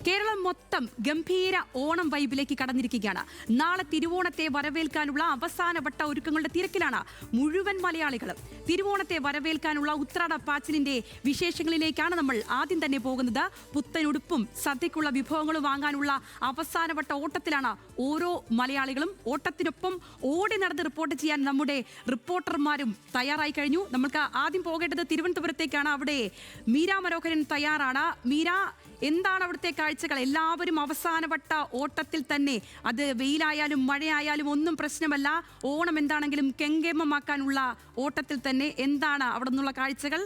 കേരളം മൊത്തം ഗംഭീര ഓണം വൈബിലേക്ക് കടന്നിരിക്കുകയാണ്. നാളെ തിരുവോണത്തെ വരവേൽക്കാനുള്ള അവസാനവട്ട ഒരുക്കങ്ങളുടെ തിരക്കിലാണ് മുഴുവൻ മലയാളികളും. തിരുവോണത്തെ വരവേൽക്കാനുള്ള ഉത്രാട പാച്ചിലിന്റെ വിശേഷങ്ങളിലേക്കാണ് നമ്മൾ ആദ്യം തന്നെ പോകുന്നത്. പുത്തനുടുപ്പും സദ്യക്കുള്ള വിഭവങ്ങളും വാങ്ങാനുള്ള അവസാനവട്ട ഓട്ടത്തിലാണ് ഓരോ മലയാളികളും. ഓട്ടത്തിനൊപ്പം ഓടി നടന്ന് റിപ്പോർട്ട് ചെയ്യാൻ നമ്മുടെ റിപ്പോർട്ടർമാരും തയ്യാറായി കഴിഞ്ഞു. നമുക്ക് ആദ്യം പോകേണ്ടത് തിരുവനന്തപുരത്തേക്കാണ്. അവിടെ മീര മനോഹരൻ തയ്യാറാണ്. മീര, എന്താണ് അവിടുത്തെ കാഴ്ചകൾ? എല്ലാവരും അവസാനവട്ട ഓട്ടത്തിൽ തന്നെ. അത് വെയിലായാലും മഴയായാലും ഒന്നും പ്രശ്നമല്ല. ഓണം എന്താണെങ്കിലും കെങ്കേമമാക്കാനുള്ള ഓട്ടത്തിൽ തന്നെ. എന്താണ് അവിടെ നിന്നുള്ള കാഴ്ചകൾ?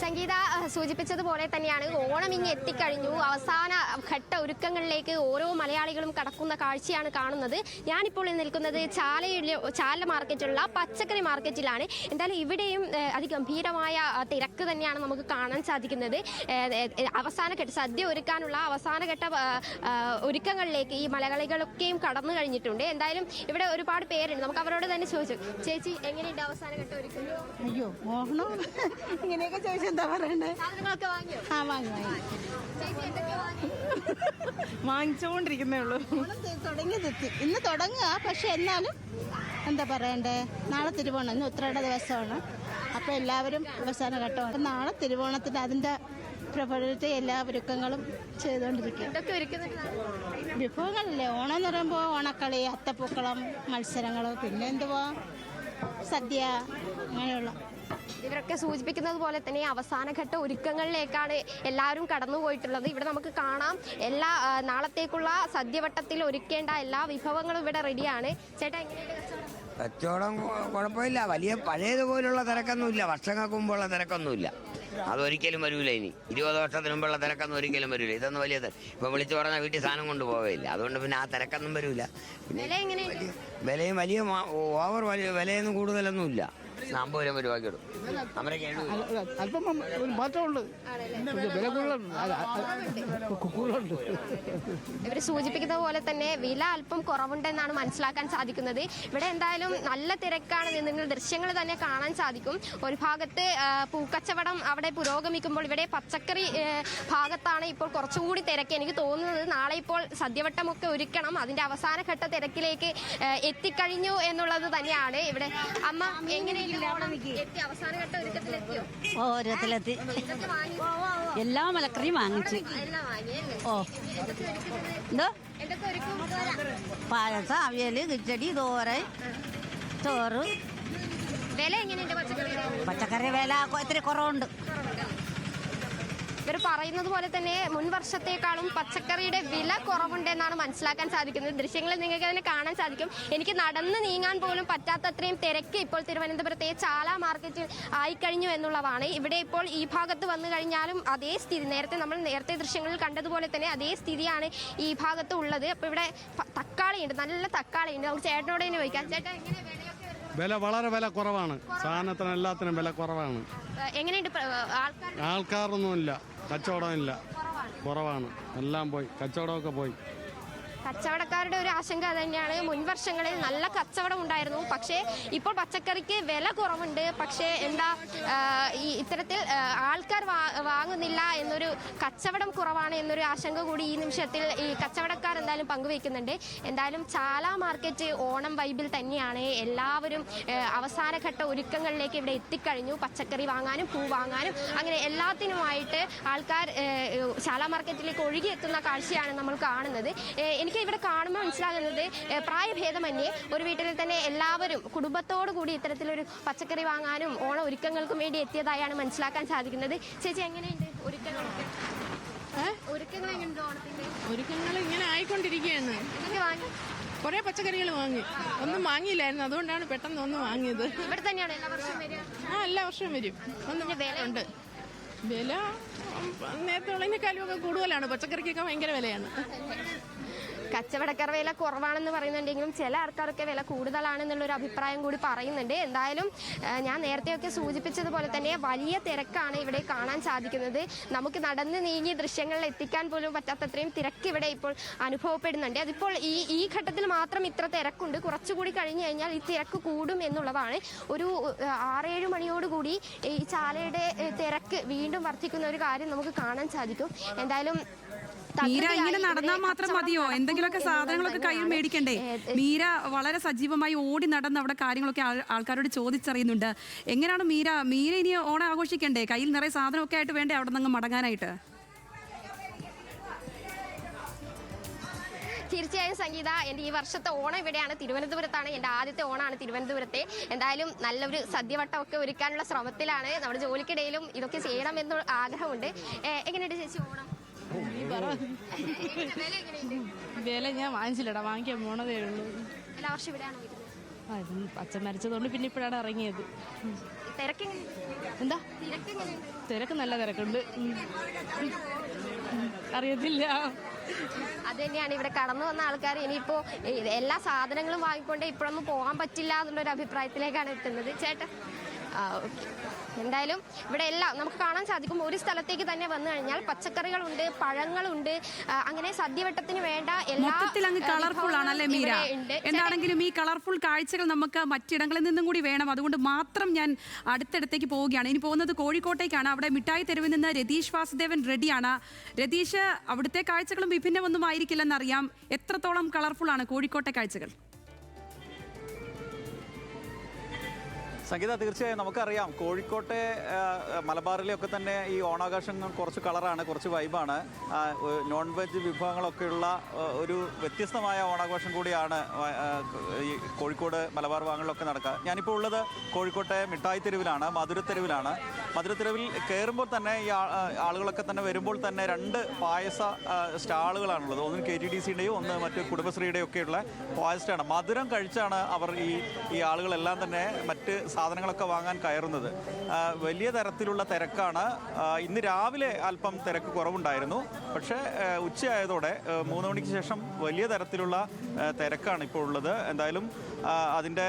സംഗീത സൂചിപ്പിച്ചതുപോലെ തന്നെയാണ് ഓണം ഇങ്ങ് എത്തിക്കഴിഞ്ഞു. അവസാന ഘട്ട ഒരുക്കങ്ങളിലേക്ക് ഓരോ മലയാളികളും കടക്കുന്ന കാഴ്ചയാണ് കാണുന്നത്. ഞാനിപ്പോൾ നിൽക്കുന്നത് ചാല മാർക്കറ്റിലുള്ള പച്ചക്കറി മാർക്കറ്റിലാണ്. എന്തായാലും ഇവിടെയും അതിഗംഭീരമായ തിരക്ക് തന്നെയാണ് നമുക്ക് കാണാൻ സാധിക്കുന്നത്. അവസാനഘട്ട സദ്യ ഒരുക്കാനുള്ള അവസാനഘട്ട ഒരുക്കങ്ങളിലേക്ക് ഈ മലയാളികളൊക്കെയും കടന്നു കഴിഞ്ഞിട്ടുണ്ട്. എന്തായാലും ഇവിടെ ഒരുപാട് പേരുണ്ട്. നമുക്ക് അവരോട് തന്നെ ചോദിച്ചു, ചേച്ചി എങ്ങനെയുണ്ട് അവസാനഘട്ട ഒരുക്കങ്ങൾ? അയ്യോ മോഹണം ഇങ്ങനെയൊക്കെ ചോദിച്ചു എന്താ പറയണ്ടേ? വാങ്ങിച്ചോണ്ടിരിക്കുന്നേ ഉള്ളൂ. തുടങ്ങിയതെത്തി, ഇന്ന് തുടങ്ങുക. പക്ഷെ എന്നാലും എന്താ പറയണ്ടേ, നാളെ തിരുവോണം, ഇന്ന് ഉത്രാട ദിവസമാണ്. അപ്പോൾ എല്ലാവരും അവസാന ഘട്ടമാണ്. നാളെ തിരുവോണത്തിന് അതിൻ്റെ പ്രഭവത്തെ എല്ലാ ഒരുക്കങ്ങളും ചെയ്തുകൊണ്ടിരിക്കും. വിഭവങ്ങളല്ലേ ഓണം എന്ന് പറയുമ്പോൾ ഓണക്കളി, അത്തപ്പൂക്കളം, മത്സരങ്ങൾ, പിന്നെ എന്തുവാ സദ്യ, അങ്ങനെയുള്ള. ഇവരൊക്കെ സൂചിപ്പിക്കുന്നത് പോലെ തന്നെ അവസാനഘട്ട ഒരുക്കങ്ങളിലേക്കാണ് എല്ലാവരും കടന്നുപോയിട്ടുള്ളത്. ഇവിടെ നമുക്ക് കാണാം എല്ലാ നാളത്തേക്കുള്ള സദ്യവട്ടത്തിൽ ഒരുക്കേണ്ട എല്ലാ വിഭവങ്ങളും ഇവിടെ റെഡിയാണ്. ചേട്ടാ, എങ്ങനെയുണ്ട് കച്ചവടം? കുഴപ്പമില്ല. വലിയ പഴയതുപോലുള്ള തിരക്കൊന്നുമില്ല. വർഷങ്ങൾക്ക് മുമ്പുള്ള തിരക്കൊന്നുമില്ല. അതൊരിക്കലും വരൂല. ഇനി 20 വർഷത്തിന് മുമ്പുള്ള തിരക്കൊന്നും ഒരിക്കലും വരൂല. ഇതൊന്നും വലിയ ഇപ്പം വിളിച്ചു പറഞ്ഞാൽ വീട്ടിൽ സാധനം കൊണ്ട് പോവേയില്ല. അതുകൊണ്ട് പിന്നെ ആ തിരക്കൊന്നും വരൂല. പിന്നെ വിലയും വലിയ ഓവർ വിലയൊന്നും കൂടുതലൊന്നും ഇല്ല. 50 രൂപയ്ക്ക് ഇടും. അല്പം മാറ്റമുണ്ട്. ഇവർ സൂചിപ്പിക്കുന്ന പോലെ തന്നെ വില അല്പം കുറവുണ്ടെന്നാണ് മനസ്സിലാക്കാൻ സാധിക്കുന്നത്. ഇവിടെ എന്തായാലും നല്ല തിരക്കാണ്. നിങ്ങൾ ദൃശ്യങ്ങൾ തന്നെ കാണാൻ സാധിക്കും. ഒരു ഭാഗത്ത് പൂക്കച്ചവടം അവിടെ പുരോഗമിക്കുമ്പോൾ ഇവിടെ പച്ചക്കറി ഭാഗത്താണ് ഇപ്പോൾ കുറച്ചുകൂടി തിരക്ക്. എനിക്ക് തോന്നുന്നത് നാളെ ഇപ്പോൾ സദ്യവട്ടമൊക്കെ ഒരുക്കണം. അതിന്റെ അവസാനഘട്ട തിരക്കിലേക്ക് എത്തിക്കഴിഞ്ഞു എന്നുള്ളത് തന്നെയാണ്. ഇവിടെ അമ്മ എങ്ങനെയാണ് അവസാനഘട്ട ഒരുക്കത്തിലെത്തിയോ? ഓരോത്തിലെത്തി. എല്ലാ മലക്കറിയും വാങ്ങിച്ചു. ഓ, എന്തോ പായസം, അവിയല്, കിച്ചടി, തോരൻ, ചോറ്. വില എങ്ങനെയുണ്ട് പച്ചക്കറി? വില ഇത്തിരി കുറവുണ്ട്. ഇവർ പറയുന്നത് പോലെ തന്നെ മുൻ വർഷത്തേക്കാളും പച്ചക്കറിയുടെ വില കുറവുണ്ടെന്നാണ് മനസ്സിലാക്കാൻ സാധിക്കുന്നത്. ദൃശ്യങ്ങളിൽ നിങ്ങൾക്ക് തന്നെ കാണാൻ സാധിക്കും. എനിക്ക് നടന്ന് നീങ്ങാൻ പോലും പറ്റാത്തത്രയും തിരക്ക് ഇപ്പോൾ തിരുവനന്തപുരത്തെ ചാല മാർക്കറ്റിൽ ആയിക്കഴിഞ്ഞു എന്നുള്ളതാണ്. ഇവിടെ ഇപ്പോൾ ഈ ഭാഗത്ത് വന്നു കഴിഞ്ഞാലും അതേ സ്ഥിതി, നേരത്തെ ദൃശ്യങ്ങളിൽ കണ്ടതുപോലെ തന്നെ അതേ സ്ഥിതിയാണ് ഈ ഭാഗത്ത് ഉള്ളത്. അപ്പോൾ ഇവിടെ തക്കാളിയുണ്ട്, നല്ല തക്കാളിയുണ്ട്. നമുക്ക് ചേട്ടനോട് തന്നെ ചോദിക്കാം. ചേട്ടാ, എങ്ങനെ വില? വളരെ കുറവാണ്. സാധനത്തിന് എല്ലാത്തിനും വില കുറവാണ്. എങ്ങനെയുണ്ട്? ആൾക്കാരൊന്നുമില്ല, കച്ചവടമില്ല, കുറവാണ്. എല്ലാം പോയി, കച്ചവടമൊക്കെ പോയി. കച്ചവടക്കാരുടെ ഒരു ആശങ്ക തന്നെയാണ്. മുൻ വർഷങ്ങളിൽ നല്ല കച്ചവടം ഉണ്ടായിരുന്നു. പക്ഷേ ഇപ്പോൾ പച്ചക്കറിക്ക് വില കുറവുണ്ട്. പക്ഷേ ഈ ഇത്തരത്തിൽ ആൾക്കാർ വാങ്ങുന്നില്ല എന്നൊരു, കച്ചവടം കുറവാണ് എന്നൊരു ആശങ്ക കൂടി ഈ നിമിഷത്തിൽ ഈ കച്ചവടക്കാർ എന്തായാലും പങ്കുവയ്ക്കുന്നുണ്ട്. എന്തായാലും ചാല മാർക്കറ്റ് ഓണം വൈബിൽ തന്നെയാണ്. എല്ലാവരും അവസാനഘട്ട ഒരുക്കങ്ങളിലേക്ക് ഇവിടെ എത്തിക്കഴിഞ്ഞു. പച്ചക്കറി വാങ്ങാനും പൂ വാങ്ങാനും അങ്ങനെ എല്ലാത്തിനുമായിട്ട് ആൾക്കാർ ചാല മാർക്കറ്റിലേക്ക് ഒഴുകിയെത്തുന്ന കാഴ്ചയാണ് നമ്മൾ കാണുന്നത്. എനിക്ക് ഇവിടെ കാണുമ്പോൾ മനസ്സിലാകുന്നത് പ്രായഭേദമന്യേ ഒരു വീട്ടിൽ തന്നെ എല്ലാവരും കുടുംബത്തോടു കൂടി ഇത്തരത്തിലൊരു പച്ചക്കറി വാങ്ങാനും ഓണ ഒരുക്കങ്ങൾക്കും വേണ്ടി എത്തിയതായാണ് മനസ്സിലാക്കാൻ സാധിക്കുന്നത്. ചേച്ചി, എങ്ങനെയുണ്ട് ഒരുക്കങ്ങളൊക്കെ? ഒരുക്കങ്ങൾ എങ്ങനെയുണ്ട് ഓണത്തിന്റെ? ഒരുക്കങ്ങൾ ഇങ്ങനെ ആയിക്കൊണ്ടിരിക്കുകയാണ്. കുറെ പച്ചക്കറികൾ വാങ്ങി, ഒന്നും വാങ്ങിയില്ലായിരുന്നു. അതുകൊണ്ടാണ് പെട്ടെന്ന് ഒന്ന് വാങ്ങിയത്. ഇവിടെ തന്നെയാണ് എല്ലാ വർഷവും വരിക? എല്ലാ വർഷവും വരും. ഒന്നും വില ഉണ്ട്. വില നേരത്തെ ഉള്ളതിനേക്കാളും ഒക്കെ കൂടുതലാണ്. പച്ചക്കറിക്കൊക്കെ ഭയങ്കര വിലയാണ്. കച്ചവടക്കാർ വില കുറവാണെന്ന് പറയുന്നുണ്ടെങ്കിലും ചില ആൾക്കാരൊക്കെ വില കൂടുതലാണെന്നുള്ളൊരു അഭിപ്രായം കൂടി പറയുന്നുണ്ട്. എന്തായാലും ഞാൻ നേരത്തെയൊക്കെ സൂചിപ്പിച്ചതുപോലെ തന്നെ വലിയ തിരക്കാണ് ഇവിടെ കാണാൻ സാധിക്കുന്നത്. നമുക്ക് നടന്ന് നീങ്ങി ദൃശ്യങ്ങളിൽ എത്തിക്കാൻ പോലും പറ്റാത്തത്രയും തിരക്ക് ഇവിടെ ഇപ്പോൾ അനുഭവപ്പെടുന്നുണ്ട്. അതിപ്പോൾ ഈ ഘട്ടത്തിൽ മാത്രം ഇത്ര തിരക്കുണ്ട്. കുറച്ചുകൂടി കഴിഞ്ഞു കഴിഞ്ഞാൽ ഈ തിരക്ക് കൂടും എന്നുള്ളതാണ്. ഒരു 6-7 മണിയോടുകൂടി ഈ ചാലയുടെ തിരക്ക് വീണ്ടും വർദ്ധിക്കുന്ന ഒരു കാര്യം നമുക്ക് കാണാൻ സാധിക്കും. എന്തായാലും മീര ഇങ്ങനെ നടന്നാൽ മാത്രം മതിയോ? എന്തെങ്കിലുമൊക്കെ സാധനങ്ങളൊക്കെ കയ്യിൽ മേടിക്കണ്ടേ? മീര വളരെ സജീവമായി ഓടി നടന്ന് അവിടെ കാര്യങ്ങളൊക്കെ ആൾക്കാരോട് ചോദിച്ചറിയുന്നുണ്ട്. എങ്ങനെയാണ് മീര ഇനി ഓണം ആഘോഷിക്കണ്ടേ? കയ്യിൽ നിറയെ സാധനമൊക്കെ ആയിട്ട് വേണ്ടേ അവിടെ നിന്ന് മടങ്ങാനായിട്ട്? തീർച്ചയായും സംഗീത, എൻ്റെ ഈ വർഷത്തെ ഓണം ഇവിടെയാണ്, തിരുവനന്തപുരത്താണ്. എൻ്റെ ആദ്യത്തെ ഓണമാണ് തിരുവനന്തപുരത്തെ. എന്തായാലും നല്ലൊരു സദ്യവട്ടമൊക്കെ ഒരുക്കാനുള്ള ശ്രമത്തിലാണ്. നമ്മുടെ ജോലിക്കിടയിലും ഇതൊക്കെ ചെയ്യണമെന്ന് ആഗ്രഹമുണ്ട്. എങ്ങനെയുണ്ട് ചേച്ചി ഓണം? വില ഞാൻ വാങ്ങിച്ചില്ലടാ, വാങ്ങിക്കാൻ പോണതേ ഉള്ളൂ. എല്ലാ വർഷം ഇവിടെയാണോ വരുന്നത്? അച്ഛൻ മരിച്ചതുകൊണ്ട് പിന്നെ ഇപ്പോഴാണ് ഇറങ്ങിയത്. എന്താ തിരക്ക്? നല്ല തിരക്കുണ്ട്. അറിയത്തില്ല. അത് തന്നെയാണ് ഇവിടെ കടന്നു വന്ന ആൾക്കാർ ഇനിയിപ്പോ എല്ലാ സാധനങ്ങളും വാങ്ങിക്കൊണ്ട് ഇപ്പോഴൊന്നും പോകാൻ പറ്റില്ല എന്നുള്ളൊരു അഭിപ്രായത്തിലേക്കാണ് എത്തുന്നത്. ചേട്ടാ ഓക്കെ. എന്തായാലും ഇവിടെ എല്ലാം നമുക്ക് കാണാൻ സാധിക്കും. ഒരു സ്ഥലത്തേക്ക് തന്നെ വന്നു കഴിഞ്ഞാൽ പച്ചക്കറികളുണ്ട്, പഴങ്ങളുണ്ട്, അങ്ങനെ സദ്യവട്ടത്തിന് വേണ്ട മൊത്തത്തിൽ അങ്ങ് കളർഫുൾ ആണല്ലേ മീര? എന്താണെങ്കിലും ഈ കളർഫുൾ കാഴ്ചകൾ നമുക്ക് മറ്റിടങ്ങളിൽ നിന്നും കൂടി വേണം. അതുകൊണ്ട് മാത്രം ഞാൻ അടുത്തടുത്തേക്ക് പോവുകയാണ്. ഇനി പോകുന്നത് കോഴിക്കോട്ടേക്കാണ്. അവിടെ മിഠായി തെരുവിൽ നിന്ന് രതീഷ് വാസുദേവൻ റെഡിയാണ്. രതീഷ്, അവിടുത്തെ കാഴ്ചകളും വിഭിന്നമൊന്നും ആയിരിക്കില്ലെന്നറിയാം. എത്രത്തോളം കളർഫുൾ ആണ് കോഴിക്കോട്ടെ കാഴ്ചകൾ? സംഗീത, തീർച്ചയായും നമുക്കറിയാം കോഴിക്കോട്ടെ മലബാറിലെയൊക്കെ തന്നെ ഈ ഓണാഘോഷങ്ങൾ കുറച്ച് കളറാണ്, കുറച്ച് വൈബാണ്. നോൺ വെജ് വിഭവങ്ങളൊക്കെയുള്ള ഒരു വ്യത്യസ്തമായ ഓണാഘോഷം കൂടിയാണ് ഈ കോഴിക്കോട് മലബാർ ഭാഗങ്ങളിലൊക്കെ നടക്കുക. ഞാനിപ്പോൾ ഉള്ളത് കോഴിക്കോട്ടെ മിഠായി തെരുവിലാണ്, മധുരത്തെരുവിലാണ്. മധുരത്തെരുവിൽ കയറുമ്പോൾ തന്നെ ഈ ആളുകളൊക്കെ തന്നെ വരുമ്പോൾ തന്നെ 2 പായസ സ്റ്റാളുകളാണുള്ളത്. ഒന്ന് KTDCയുടെയും ഒന്ന് മറ്റ് കുടുംബശ്രീയുടെയും ഒക്കെയുള്ള പായസമാണ്. മധുരം കഴിച്ചാണ് അവർ ഈ ആളുകളെല്ലാം തന്നെ മറ്റ് സാധനങ്ങളൊക്കെ വാങ്ങാൻ കയറുന്നത്. വലിയ തരത്തിലുള്ള തിരക്കാണ്. ഇന്ന് രാവിലെ അല്പം തിരക്ക് കുറവുണ്ടായിരുന്നു. പക്ഷേ ഉച്ചയായതോടെ 3 മണിക്ക് ശേഷം വലിയ തരത്തിലുള്ള തിരക്കാണ് ഇപ്പോൾ ഉള്ളത്. എന്തായാലും അതിൻ്റെ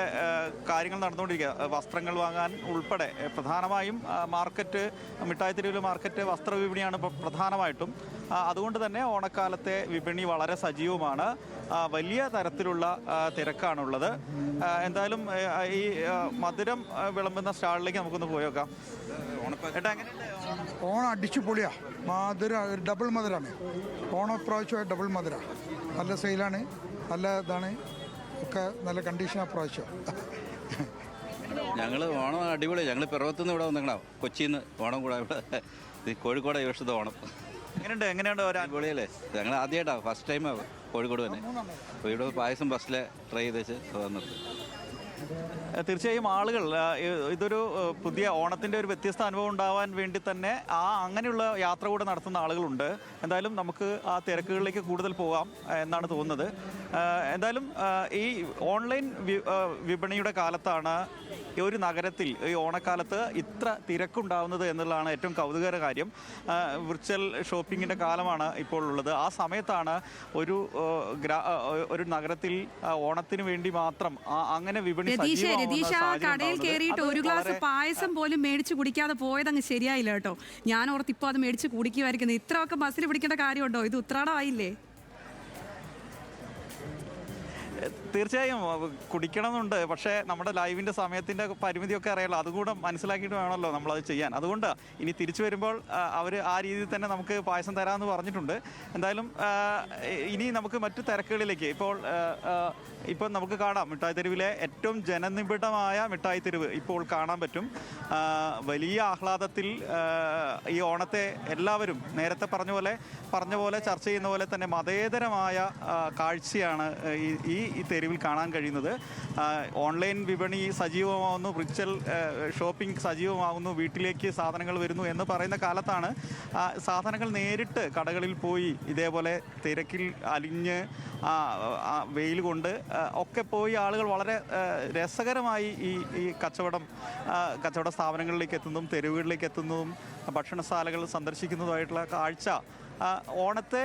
കാര്യങ്ങൾ നടന്നുകൊണ്ടിരിക്കുക. വസ്ത്രങ്ങൾ വാങ്ങാൻ ഉൾപ്പെടെ പ്രധാനമായും മാർക്കറ്റ്, മിഠായി തെരുവിലെ മാർക്കറ്റ് വസ്ത്രവിപണിയാണ് പ്രധാനമായിട്ടും. അതുകൊണ്ട് തന്നെ ഓണക്കാലത്തെ വിപണി വളരെ സജീവമാണ്. വലിയ തരത്തിലുള്ള തിരക്കാണുള്ളത്. എന്തായാലും ഈ മധുരം വിളമ്പുന്ന സ്റ്റാളിലേക്ക് നമുക്കൊന്ന് പോയേക്കാം. ഓണം അടിച്ചു പൊളിയാ. മധുര ഡബിൾ മധുരമാണ് ഓണം. പ്രാവശ്യം ഡബിൾ മധുര നല്ല സെയിലാണ്, നല്ല ഇതാണ്, ഒക്കെ നല്ല കണ്ടീഷനാണ് പ്രാവശ്യം. ഞങ്ങൾ ഓണം അടിപൊളി. ഞങ്ങൾ പിറവത്തുനിന്ന് ഇവിടെ വന്നിങ്ങണോ, കൊച്ചിയിൽ നിന്ന് ഓണം കൂടാ ഇവിടെ കോഴിക്കോട് ഈ വർഷത്തെ ഓണം. എങ്ങനെയുണ്ട് അടിപൊളിയല്ലേ? ഞങ്ങൾ ആദ്യമായിട്ടാണ്, ഫസ്റ്റ് ടൈമാണ് കോഴിക്കോട് തന്നെ. അപ്പോൾ ഇവിടെ പായസം ബസ്സിലെ ട്രൈ ചെയ്ത് വെച്ച് വന്നത്. തീർച്ചയായും ആളുകൾ ഇതൊരു പുതിയ ഓണത്തിൻ്റെ ഒരു വ്യത്യസ്ത അനുഭവം ഉണ്ടാവാൻ വേണ്ടി തന്നെ അങ്ങനെയുള്ള യാത്ര കൂടെ നടത്തുന്ന ആളുകളുണ്ട്. എന്തായാലും നമുക്ക് ആ തിരക്കുകളിലേക്ക് കൂടുതൽ പോകാം എന്നാണ് തോന്നുന്നത്. എന്തായാലും ഈ ഓൺലൈൻ വിപണിയുടെ കാലത്താണ് ഈ ഒരു നഗരത്തിൽ ഈ ഓണക്കാലത്ത് ഇത്ര തിരക്കുണ്ടാവുന്നത് എന്നുള്ളതാണ് ഏറ്റവും കൗതുകകര കാര്യം. വിർച്വൽ ഷോപ്പിങ്ങിൻ്റെ കാലമാണ് ഇപ്പോൾ ഉള്ളത്. ആ സമയത്താണ് ഒരു നഗരത്തിൽ ഓണത്തിന് വേണ്ടി മാത്രം അങ്ങനെ വിപണി രതീഷ്, ആ കടയിൽ കയറിയിട്ട് ഒരു ഗ്ലാസ് പായസം പോലും മേടിച്ച് കുടിക്കാതെ പോയതങ്ങ് ശരിയായില്ല കേട്ടോ. ഞാൻ ഓർത്ത് ഇപ്പോൾ അത് മേടിച്ച് കുടിക്കുമായിരിക്കുന്നത്. ഇത്രയൊക്കെ ബസ്സിൽ പിടിക്കേണ്ട കാര്യമുണ്ടോ? ഇത് ഉത്രാടമായില്ലേ? തീർച്ചയായും കുടിക്കണമെന്നുണ്ട്. പക്ഷേ നമ്മുടെ ലൈവിൻ്റെ സമയത്തിൻ്റെ പരിമിതിയൊക്കെ അറിയാമല്ലോ. അതുകൂടെ മനസ്സിലാക്കിയിട്ട് വേണമല്ലോ നമ്മളത് ചെയ്യാൻ. അതുകൊണ്ട് ഇനി തിരിച്ചു വരുമ്പോൾ അവർ ആ രീതിയിൽ തന്നെ നമുക്ക് പായസം തരാമെന്ന് പറഞ്ഞിട്ടുണ്ട്. എന്തായാലും ഇനി നമുക്ക് മറ്റു തിരക്കുകളിലേക്ക് ഇപ്പോൾ നമുക്ക് കാണാം. മിഠായി തെരുവിലെ ഏറ്റവും ജനനിബിഡമായ മിഠായി തെരുവ് ഇപ്പോൾ കാണാൻ പറ്റും. വലിയ ആഹ്ലാദത്തിൽ ഈ ഓണത്തെ എല്ലാവരും നേരത്തെ പറഞ്ഞ പോലെ ചർച്ച ചെയ്യുന്ന പോലെ തന്നെ മതേതരമായ കാഴ്ചയാണ് ഈ തെരുവിൽ കാണാൻ കഴിയുന്നത്. ഓൺലൈൻ വിപണി സജീവമാവുന്നു, വിർച്വൽ ഷോപ്പിംഗ് സജീവമാവുന്നു, വീട്ടിലേക്ക് സാധനങ്ങൾ വരുന്നു എന്ന് പറയുന്ന കാലത്താണ് സാധനങ്ങൾ നേരിട്ട് കടകളിൽ പോയി ഇതേപോലെ തിരക്കിൽ അലിഞ്ഞ് വെയിൽ കൊണ്ട് ഒക്കെ പോയി ആളുകൾ വളരെ രസകരമായി ഈ കച്ചവട സ്ഥാപനങ്ങളിലേക്ക് എത്തുന്നതും തെരുവുകളിലേക്ക് എത്തുന്നതും ഭക്ഷണശാലകൾ സന്ദർശിക്കുന്നതുമായിട്ടുള്ള കാഴ്ച ഓണത്തെ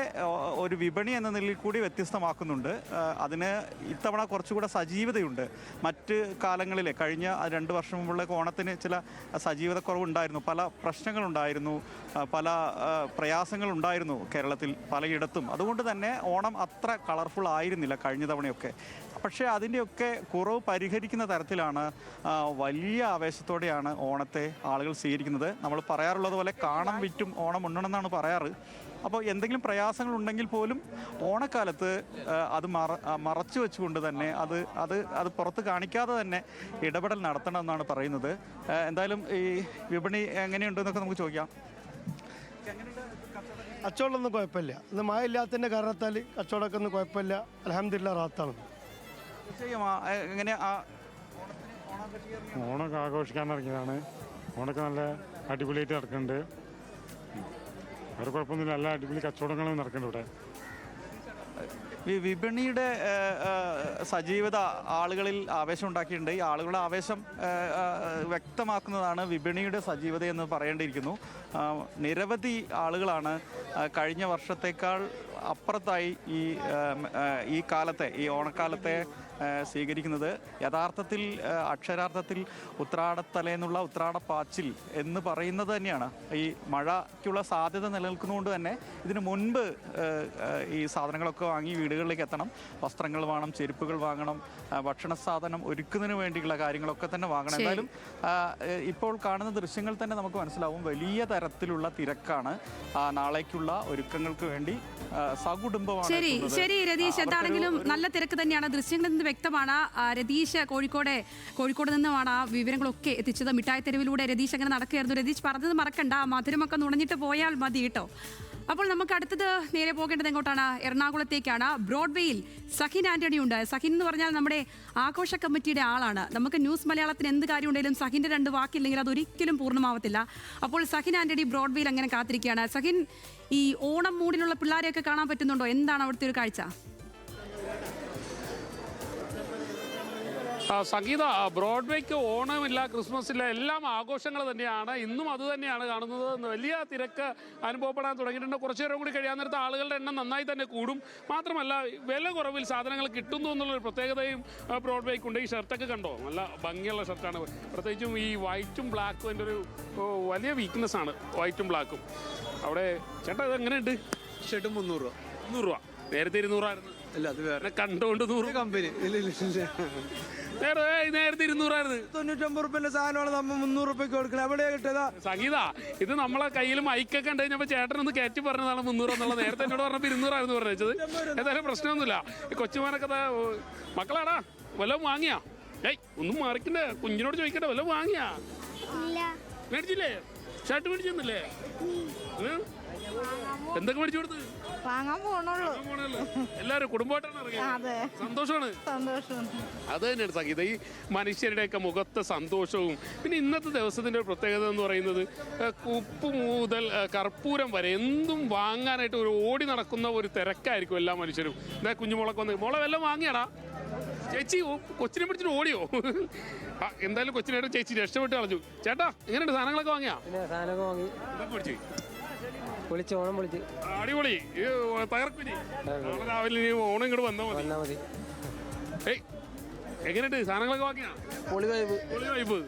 ഒരു വിപണി എന്ന നിലയിൽ കൂടി വ്യത്യസ്തമാക്കുന്നുണ്ട്. അതിന് ഇത്തവണ കുറച്ചുകൂടെ സജീവതയുണ്ട്. മറ്റ് കാലങ്ങളിലെ കഴിഞ്ഞ 2 വർഷം മുമ്പുള്ള ഓണത്തിന് ചില സജീവത കുറവുണ്ടായിരുന്നു. പല പ്രശ്നങ്ങളുണ്ടായിരുന്നു, പല പ്രയാസങ്ങളുണ്ടായിരുന്നു കേരളത്തിൽ പലയിടത്തും. അതുകൊണ്ട് തന്നെ ഓണം അത്ര കളർഫുൾ ആയിരുന്നില്ല കഴിഞ്ഞ തവണയൊക്കെ. പക്ഷേ അതിൻ്റെയൊക്കെ കുറവ് പരിഹരിക്കുന്ന തരത്തിലാണ് വലിയ ആവേശത്തോടെയാണ് ഓണത്തെ ആളുകൾ സ്വീകരിക്കുന്നത്. നമ്മൾ പറയാറുള്ളത് പോലെ കാണം വിറ്റും ഓണം ഉണ്ണണമെന്നാണ് പറയാറ്. അപ്പോൾ എന്തെങ്കിലും പ്രയാസങ്ങളുണ്ടെങ്കിൽ പോലും ഓണക്കാലത്ത് അത് മറച്ചു വെച്ചുകൊണ്ട് തന്നെ അത് പുറത്ത് കാണിക്കാതെ തന്നെ ഇടപെടൽ നടത്തണമെന്നാണ് പറയുന്നത്. എന്തായാലും ഈ വിപണി എങ്ങനെയുണ്ടെന്നൊക്കെ നമുക്ക് ചോദിക്കാം. കച്ചവടമൊന്നും കുഴപ്പമില്ല. ഇന്ന് മഴ ഇല്ലാത്തതിൻ്റെ കാരണത്താൽ കച്ചവടമൊക്കെ ഒന്നും കുഴപ്പമില്ല. അൽഹംദുലില്ലാഹ് റാത്താണ്. എങ്ങനെയാ ഓണമൊക്കെ ആഘോഷിക്കാൻ ഇറങ്ങിയതാണ്. ഓണമൊക്കെ നല്ല അടിപൊളിയായിട്ട് നടക്കുന്നുണ്ട്. വേറെ കുഴപ്പമൊന്നുമില്ല. നല്ല അടിപൊളി കച്ചവടങ്ങളും നടക്കുന്നുണ്ട് ഇവിടെ. വിപണിയുടെ സജീവത ആളുകളിൽ ആവേശം ഉണ്ടാക്കിയിട്ടുണ്ട്. ഈ ആളുകളുടെ ആവേശം വ്യക്തമാക്കുന്നതാണ് വിപണിയുടെ സജീവത എന്ന് പറയേണ്ടിയിരിക്കുന്നു. നിരവധി ആളുകളാണ് കഴിഞ്ഞ വർഷത്തേക്കാൾ അപ്പുറത്തായി ഈ കാലത്തെ, ഈ ഓണക്കാലത്തെ സ്വീകരിക്കുന്നത്. യഥാർത്ഥത്തിൽ അക്ഷരാർത്ഥത്തിൽ ഉത്രാടത്തലേന്നുള്ള ഉത്രാടപ്പാച്ചിൽ എന്ന് പറയുന്നത് തന്നെയാണ്. ഈ മഴയ്ക്കുള്ള സാധ്യത നിലനിൽക്കുന്നതുകൊണ്ട് തന്നെ ഇതിനു മുൻപ് ഈ സാധനങ്ങളൊക്കെ വാങ്ങി വീടുകളിലേക്ക് എത്തണം. വസ്ത്രങ്ങൾ വേണം, ചെരുപ്പുകൾ വാങ്ങണം, ഭക്ഷണ സാധനം ഒരുക്കുന്നതിന് വേണ്ടിയുള്ള കാര്യങ്ങളൊക്കെ തന്നെ വാങ്ങണം. എന്തായാലും ഇപ്പോൾ കാണുന്ന ദൃശ്യങ്ങൾ തന്നെ നമുക്ക് മനസ്സിലാവും വലിയ തരത്തിലുള്ള തിരക്കാണ് നാളേക്കുള്ള ഒരുക്കങ്ങൾക്ക് വേണ്ടി സകുടുംബമാണ്. ശരി രതീഷ്, എന്താണെങ്കിലും നല്ല തിരക്ക് തന്നെയാണ്. ദൃശ്യങ്ങളിൽ നിന്ന് വ്യക്തമാണ്. രതീഷ് കോഴിക്കോട് നിന്നുമാണ് ആ വിവരങ്ങളൊക്കെ എത്തിച്ചത്. മിഠായി തെരുവിലൂടെ രതീഷ് അങ്ങനെ നടക്കുകയായിരുന്നു. രതീഷ് പറഞ്ഞത് മറക്കണ്ട, മധുരമൊക്കെ നുണഞ്ഞിട്ട് പോയാൽ മതി കേട്ടോ. അപ്പോൾ നമുക്ക് അടുത്തത് നേരെ പോകേണ്ടത് എങ്ങോട്ടാണ്? എറണാകുളത്തേക്കാണ്. ബ്രോഡ്വേയിൽ സഹിൻ ആന്റണി ഉണ്ട്. സഹിൻ എന്ന് പറഞ്ഞാൽ നമ്മുടെ ആഘോഷ കമ്മിറ്റിയുടെ ആളാണ്. നമുക്ക് ന്യൂസ് മലയാളത്തിന് എന്ത് കാര്യം ഉണ്ടെങ്കിലും സഹിൻ്റെ 2 വാക്കില്ലെങ്കിൽ അതൊരിക്കലും പൂർണ്ണമാവത്തില്ല. അപ്പോൾ സഹിൻ ആന്റണി ബ്രോഡ്വേയിൽ അങ്ങനെ കാത്തിരിക്കുകയാണ്. സഹിൻ, ഈ ഓണം മൂഡിലുള്ള പിള്ളേരെയൊക്കെ കാണാൻ പറ്റുന്നുണ്ടോ? എന്താണ് അവിടുത്തെ ഒരു കാഴ്ച? സംഗീത, ബ്രോഡ്വേക്ക് ഓണമില്ല, ക്രിസ്മസ് ഇല്ല, എല്ലാം ആഘോഷങ്ങൾ തന്നെയാണ്. ഇന്നും അത് തന്നെയാണ് കാണുന്നത്. വലിയ തിരക്ക് അനുഭവപ്പെടാൻ തുടങ്ങിയിട്ടുണ്ട്. കുറച്ചു നേരം കൂടി കഴിയാൻ നേരത്തെ ആളുകളുടെ എണ്ണം നന്നായി തന്നെ കൂടും. മാത്രമല്ല വില കുറവിൽ സാധനങ്ങൾ കിട്ടുന്നു എന്നുള്ളൊരു പ്രത്യേകതയും ബ്രോഡ്വേക്കുണ്ട്. ഈ ഷർട്ടൊക്കെ കണ്ടോ, നല്ല ഭംഗിയുള്ള ഷർട്ടാണ്. പ്രത്യേകിച്ചും ഈ വൈറ്റും ബ്ലാക്കും എൻ്റെ ഒരു വലിയ വീക്ക്നെസ് ആണ്, വൈറ്റും ബ്ലാക്കും. അവിടെ ചേട്ടാ ഇത് എങ്ങനെയുണ്ട്? ഷർട്ട് 300 രൂപ. 300 രൂപ. നേരത്തെ 200 ആയിരുന്നു. അല്ല, അത് വേറെ കണ്ടുകൊണ്ട് 100 കമ്പനി. നേരത്തെ 200 ആയിരുന്നു. 99 റുപ്യന്റെ സാധനമാണ് നമ്മൾ 300 റുപ്യക്ക് കൊടുക്കണം. എവിടെയാ കിട്ടിയതാ? സംഗീത, ഇത് നമ്മളെ കയ്യിൽ മൈക്കൊക്കെ ഉണ്ട് കഴിഞ്ഞപ്പോൾ ചേട്ടനൊന്ന് കയറ്റി പറഞ്ഞതാണ് 300 എന്നുള്ളത്. നേരത്തെ എന്നോട് പറഞ്ഞപ്പോൾ 200 ആയിരുന്നു പറഞ്ഞത്. എന്തായാലും പ്രശ്നമൊന്നുമില്ല. ഈ കൊച്ചുമാനൊക്കെ മക്കളാടാ വല്ലതും വാങ്ങിയാ? ഒന്നും മാറിക്കണ്ടേ, കുഞ്ഞിനോട് ചോദിക്കട്ടെ, വല്ലതും വാങ്ങിയാ? മേടിച്ചില്ലേ? ഷർട്ട് മേടിച്ചെന്നില്ലേ? എന്തൊക്കെ മേടിച്ചു കൊടുത്ത്? വാങ്ങാൻ പോണുള്ളൂ. എല്ലാവരും കുടുംബമായിട്ടാണ് ഇറങ്ങിയത്. സന്തോഷമാണ്. അത് തന്നെയാണ് സംഗീത, ഈ മനുഷ്യരുടെയൊക്കെ മുഖത്തെ സന്തോഷവും. പിന്നെ ഇന്നത്തെ ദിവസത്തിൻ്റെ ഒരു പ്രത്യേകത എന്ന് പറയുന്നത് ഉപ്പ് മുതൽ കർപ്പൂരം വരെ എന്തും വാങ്ങാനായിട്ട് ഒരു ഓടി നടക്കുന്ന ഒരു തിരക്കായിരിക്കും എല്ലാ മനുഷ്യരും. എന്താ കുഞ്ഞുമോളൊക്കെ വന്ന്, മോളെ വല്ലതും വാങ്ങിയാടാ? ചേച്ചി കൊച്ചിനെ പിടിച്ചിട്ട് ഓടിയോ? എന്തായാലും കൊച്ചിനായിട്ട് ചേച്ചി രക്ഷപ്പെട്ട് കളഞ്ഞു. ചേട്ടാ എങ്ങനെയുണ്ട്, സാധനങ്ങളൊക്കെ വാങ്ങിയാ? മേടിച്ചു ഓണം പൊളിച്ച് അടിപൊളി. തകർക്കുനി. നാളെ രാവിലെ നീ ഓണം ഇങ്ങോട്ട് വന്നാൽ മതി. എങ്ങനെയുണ്ട്, സാധനങ്ങളൊക്കെ വാങ്ങിയാ? പൊളി വൈബ്.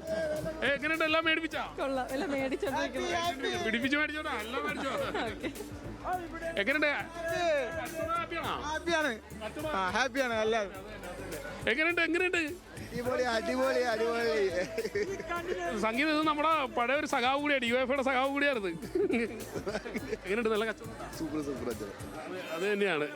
എങ്ങനെയുണ്ട്, എല്ലാം മേടിപ്പിച്ചാ? പിടിപ്പിച്ച് മേടിച്ചോടാ, എല്ലാം മേടിച്ചോ? എങ്ങനെയുണ്ട്? ഹാപ്പിയാണ് എല്ലാവരും. എങ്ങനെയുണ്ട്? സംഗീത, ഇത് നമ്മുടെ പഴയ ഒരു സഖാവ് കൂടിയാണ്, ഡിവൈഎഫ്ഐയുടെ സഖാവ് കൂടിയായിരുന്നു. എങ്ങനെയുണ്ട്? നല്ല കച്ചവടം. അത് തന്നെയാണ്.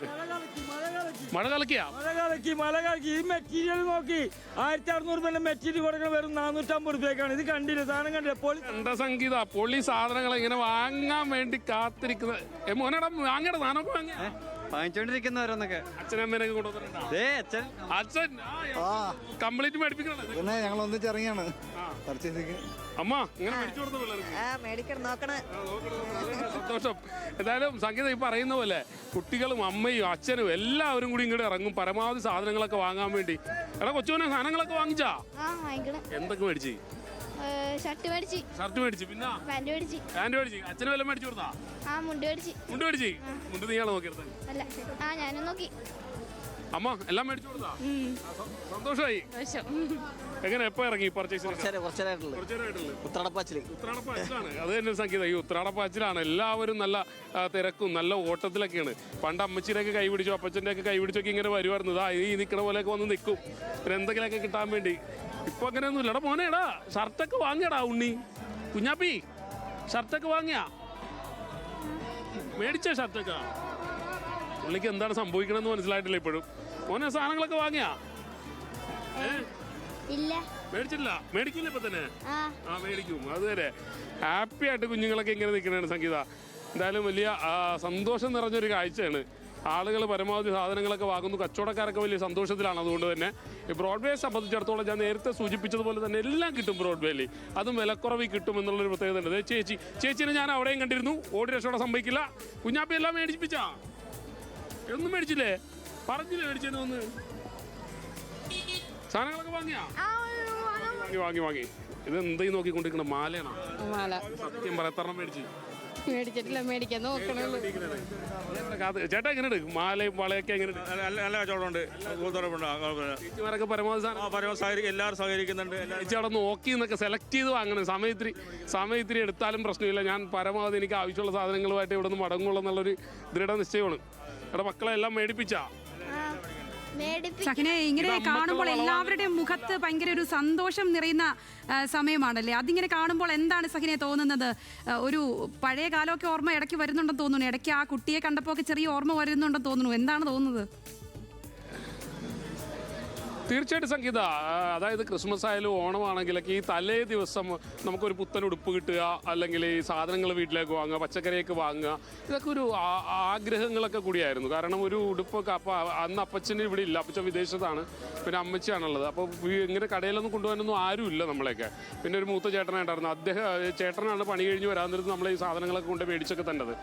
മഴ കലക്കി ഈ മെറ്റീരിയൽ നോക്കി 1600 രൂപ മെറ്റീരിയൽ കൊടുക്കണം, വെറും 450 രൂപയ്ക്കാണ്. ഇത് കണ്ടില്ല, സാധനം കണ്ടില്ല. എന്താ സംഗീത, പൊളി സാധനങ്ങൾ ഇങ്ങനെ വാങ്ങാൻ വേണ്ടി കാത്തിരിക്കുന്നത്. മോനടാ വാങ്ങിയടാ, സാധനമൊക്കെ വാങ്ങിയ വാങ്ങിച്ചോണ്ടിരിക്കുന്നവരൊന്നൊക്കെ അച്ഛനമ്മേനൊക്കെ കൊണ്ടുവന്നിട്ടുണ്ടോ? അച്ഛൻ കംപ്ലീറ്റ് മേടിപ്പിക്കണം. ഞങ്ങൾ ഒന്നിച്ചിറങ്ങിയാണ്. അമ്മ ഇങ്ങനെ മേടിച്ചു കൊടുത്ത പിള്ളേർക്ക് സന്തോഷം. എന്തായാലും സംഗീത ഈ പറയുന്ന പോലെ കുട്ടികളും അമ്മയും അച്ഛനും എല്ലാവരും കൂടി ഇങ്ങോട്ട് ഇറങ്ങും പരമാവധി സാധനങ്ങളൊക്കെ വാങ്ങാൻ വേണ്ടി. എടാ കൊച്ചുവിനെ സാധനങ്ങളൊക്കെ വാങ്ങിച്ചാ? എന്തൊക്കെ മേടിച്ച്? ഷർട്ട് മേടിച്ച്. ഷർട്ട് മേടിച്ചു, പിന്നെ പാന്റ് മേടിച്ച്. പാന്റ് മേടിച്ചു. അച്ഛന് വല്ലതും മേടിച്ചു കൊടുത്താ? മുണ്ട് മേടിച്ച്. മുണ്ട് മേടിച്ചു. മുണ്ട് നീയാണോ നോക്കിയെടുത്തത്? അല്ല, ഞാനും നോക്കി. അമ്മ എല്ലാം മേടിച്ചു കൊടുത്താ? സന്തോഷമായി. എങ്ങനെ എപ്പോ ഇറങ്ങി പർച്ചേസ്? ഉത്രാടപ്പാച്ചിലാണ്. അത് തന്നെ സംഗീതം. ഈ ഉത്രാടപ്പാച്ചിലാണ്. എല്ലാവരും നല്ല തിരക്കും നല്ല ഓട്ടത്തിലൊക്കെയാണ്. പണ്ട് അമ്മച്ചിയുടെയൊക്കെ കൈ പിടിച്ചു, അപ്പച്ചൻ്റെ ഒക്കെ കൈ പിടിച്ചൊക്കെ ഇങ്ങനെ വരുമായിരുന്നു. ഈ നിൽക്കണ പോലെയൊക്കെ വന്ന് നിൽക്കും, പിന്നെ എന്തെങ്കിലുമൊക്കെ കിട്ടാൻ വേണ്ടി. ഇപ്പൊ അങ്ങനെയൊന്നും ഇല്ലടാ മോനെ. എടാ ഷർട്ടൊക്കെ വാങ്ങിയടാ ഉണ്ണി, കുഞ്ഞാപ്പി ഷർട്ടൊക്കെ വാങ്ങിയാ? മേടിച്ച ഷർട്ടൊക്കെ? പുള്ളിക്ക് എന്താണ് സംഭവിക്കണമെന്ന് മനസ്സിലായിട്ടില്ല ഇപ്പോഴും. മോനെ സാധനങ്ങളൊക്കെ വാങ്ങിയാ? ഇല്ല, മേടിച്ചില്ല. മേടിക്കില്ല ഇപ്പൊ തന്നെ? മേടിക്കും. അതുവരെ ഹാപ്പി ആയിട്ട് കുഞ്ഞുങ്ങളൊക്കെ ഇങ്ങനെ നിൽക്കുന്നതാണ് സംഗീത. എന്തായാലും വലിയ സന്തോഷം നിറഞ്ഞൊരു കാഴ്ചയാണ്. ആളുകൾ പരമാവധി സാധനങ്ങളൊക്കെ വാങ്ങുന്നു, കച്ചവടക്കാരൊക്കെ വലിയ സന്തോഷത്തിലാണ്. അതുകൊണ്ട് തന്നെ ഈ ബ്രോഡ്വേയെ സംബന്ധിച്ചിടത്തോളം ഞാൻ നേരത്തെ സൂചിപ്പിച്ചതുപോലെ തന്നെ എല്ലാം കിട്ടും ബ്രോഡ്വേയിൽ. അതും വിലക്കുറവിൽ കിട്ടും എന്നുള്ളൊരു പ്രത്യേകത ഉണ്ട്. ചേച്ചിനെ ഞാൻ അവിടെയും കണ്ടിരുന്നു. ഓടി രക്ഷോടെ സംഭവിക്കില്ല. കുഞ്ഞാപ്പി എല്ലാം മേടിപ്പിച്ചാ? ഒന്നും മേടിച്ചില്ലേ? പറഞ്ഞില്ലേ മേടിച്ചെന്ന്? സാധനങ്ങളൊക്കെ വാങ്ങിയാ? വാങ്ങി. ഇത് എന്തായി നോക്കിക്കൊണ്ടിരിക്കണം? മാലയാണോ? സത്യം പറ, എത്ര മേടിച്ചു? മേടിച്ചിട്ടില്ല, മേടിക്കാൻ നോക്കണുള്ളൂ. ചേട്ടാ എങ്ങനെയുണ്ട്? മാലയും വളയൊക്കെ എങ്ങനെയുണ്ട്? നല്ല കച്ചവടമുണ്ട്. ചേച്ചിമാരൊക്കെ പരമാവധി എല്ലാവരും സഹകരിക്കുന്നുണ്ട്. ചേച്ചി അവിടെ നോക്കി എന്നൊക്കെ സെലക്ട് ചെയ്ത് വാങ്ങണം. സമയത്തിരി എടുത്താലും പ്രശ്നമില്ല. ഞാൻ പരമാവധി എനിക്ക് ആവശ്യമുള്ള സാധനങ്ങളുമായിട്ട് ഇവിടെ നിന്ന് മടങ്ങുള്ളൂ എന്നുള്ളൊരു ദൃഢനിശ്ചയമാണ്. ഇവിടെ മക്കളെ എല്ലാം മേടിപ്പിച്ചാ? സഹിനെ, ഇങ്ങനെ കാണുമ്പോൾ എല്ലാവരുടെയും മുഖത്ത് ഭയങ്കര ഒരു സന്തോഷം നിറയുന്ന സമയമാണല്ലേ? അതിങ്ങനെ കാണുമ്പോൾ എന്താണ് സഹിനെ തോന്നുന്നത്? ഒരു പഴയ കാലമൊക്കെ ഓർമ്മ ഇടയ്ക്ക് വരുന്നുണ്ടെന്ന് തോന്നുന്നു. ഇടയ്ക്ക് ആ കുട്ടിയെ കണ്ടപ്പോൾ ഒക്കെ ചെറിയ ഓർമ്മ വരുന്നുണ്ടെന്ന് തോന്നുന്നു. എന്താണ് തോന്നുന്നത്? തീർച്ചയായിട്ടും സംഗീത. അതായത് ക്രിസ്മസ് ആയാലും ഓണമാണെങ്കിലൊക്കെ ഈ തലേ ദിവസം നമുക്കൊരു പുത്തൻ ഉടുപ്പ് കിട്ടുക, അല്ലെങ്കിൽ ഈ സാധനങ്ങൾ വീട്ടിലേക്ക് വാങ്ങുക, പച്ചക്കറിയൊക്കെ വാങ്ങുക, ഇതൊക്കെ ഒരു ആഗ്രഹങ്ങളൊക്കെ കൂടിയായിരുന്നു. കാരണം ഒരു ഉടുപ്പൊക്കെ അപ്പോൾ അന്ന് അപ്പച്ചന് ഇവിടെ ഇല്ല, അപ്പച്ചൻ വിദേശത്താണ്, പിന്നെ അമ്മച്ചിയാണുള്ളത്. അപ്പോൾ ഇങ്ങനെ കടയിലൊന്നും കൊണ്ടുപോകാനൊന്നും ആരുമില്ല നമ്മളെയൊക്കെ. പിന്നെ ഒരു മൂത്ത ചേട്ടനായിട്ടായിരുന്നു. ചേട്ടനാണ് പണി കഴിഞ്ഞ് വരാൻ നേരത്ത് നമ്മളെ ഈ സാധനങ്ങളൊക്കെ കൊണ്ട് മേടിച്ചൊക്കെ തന്നത്.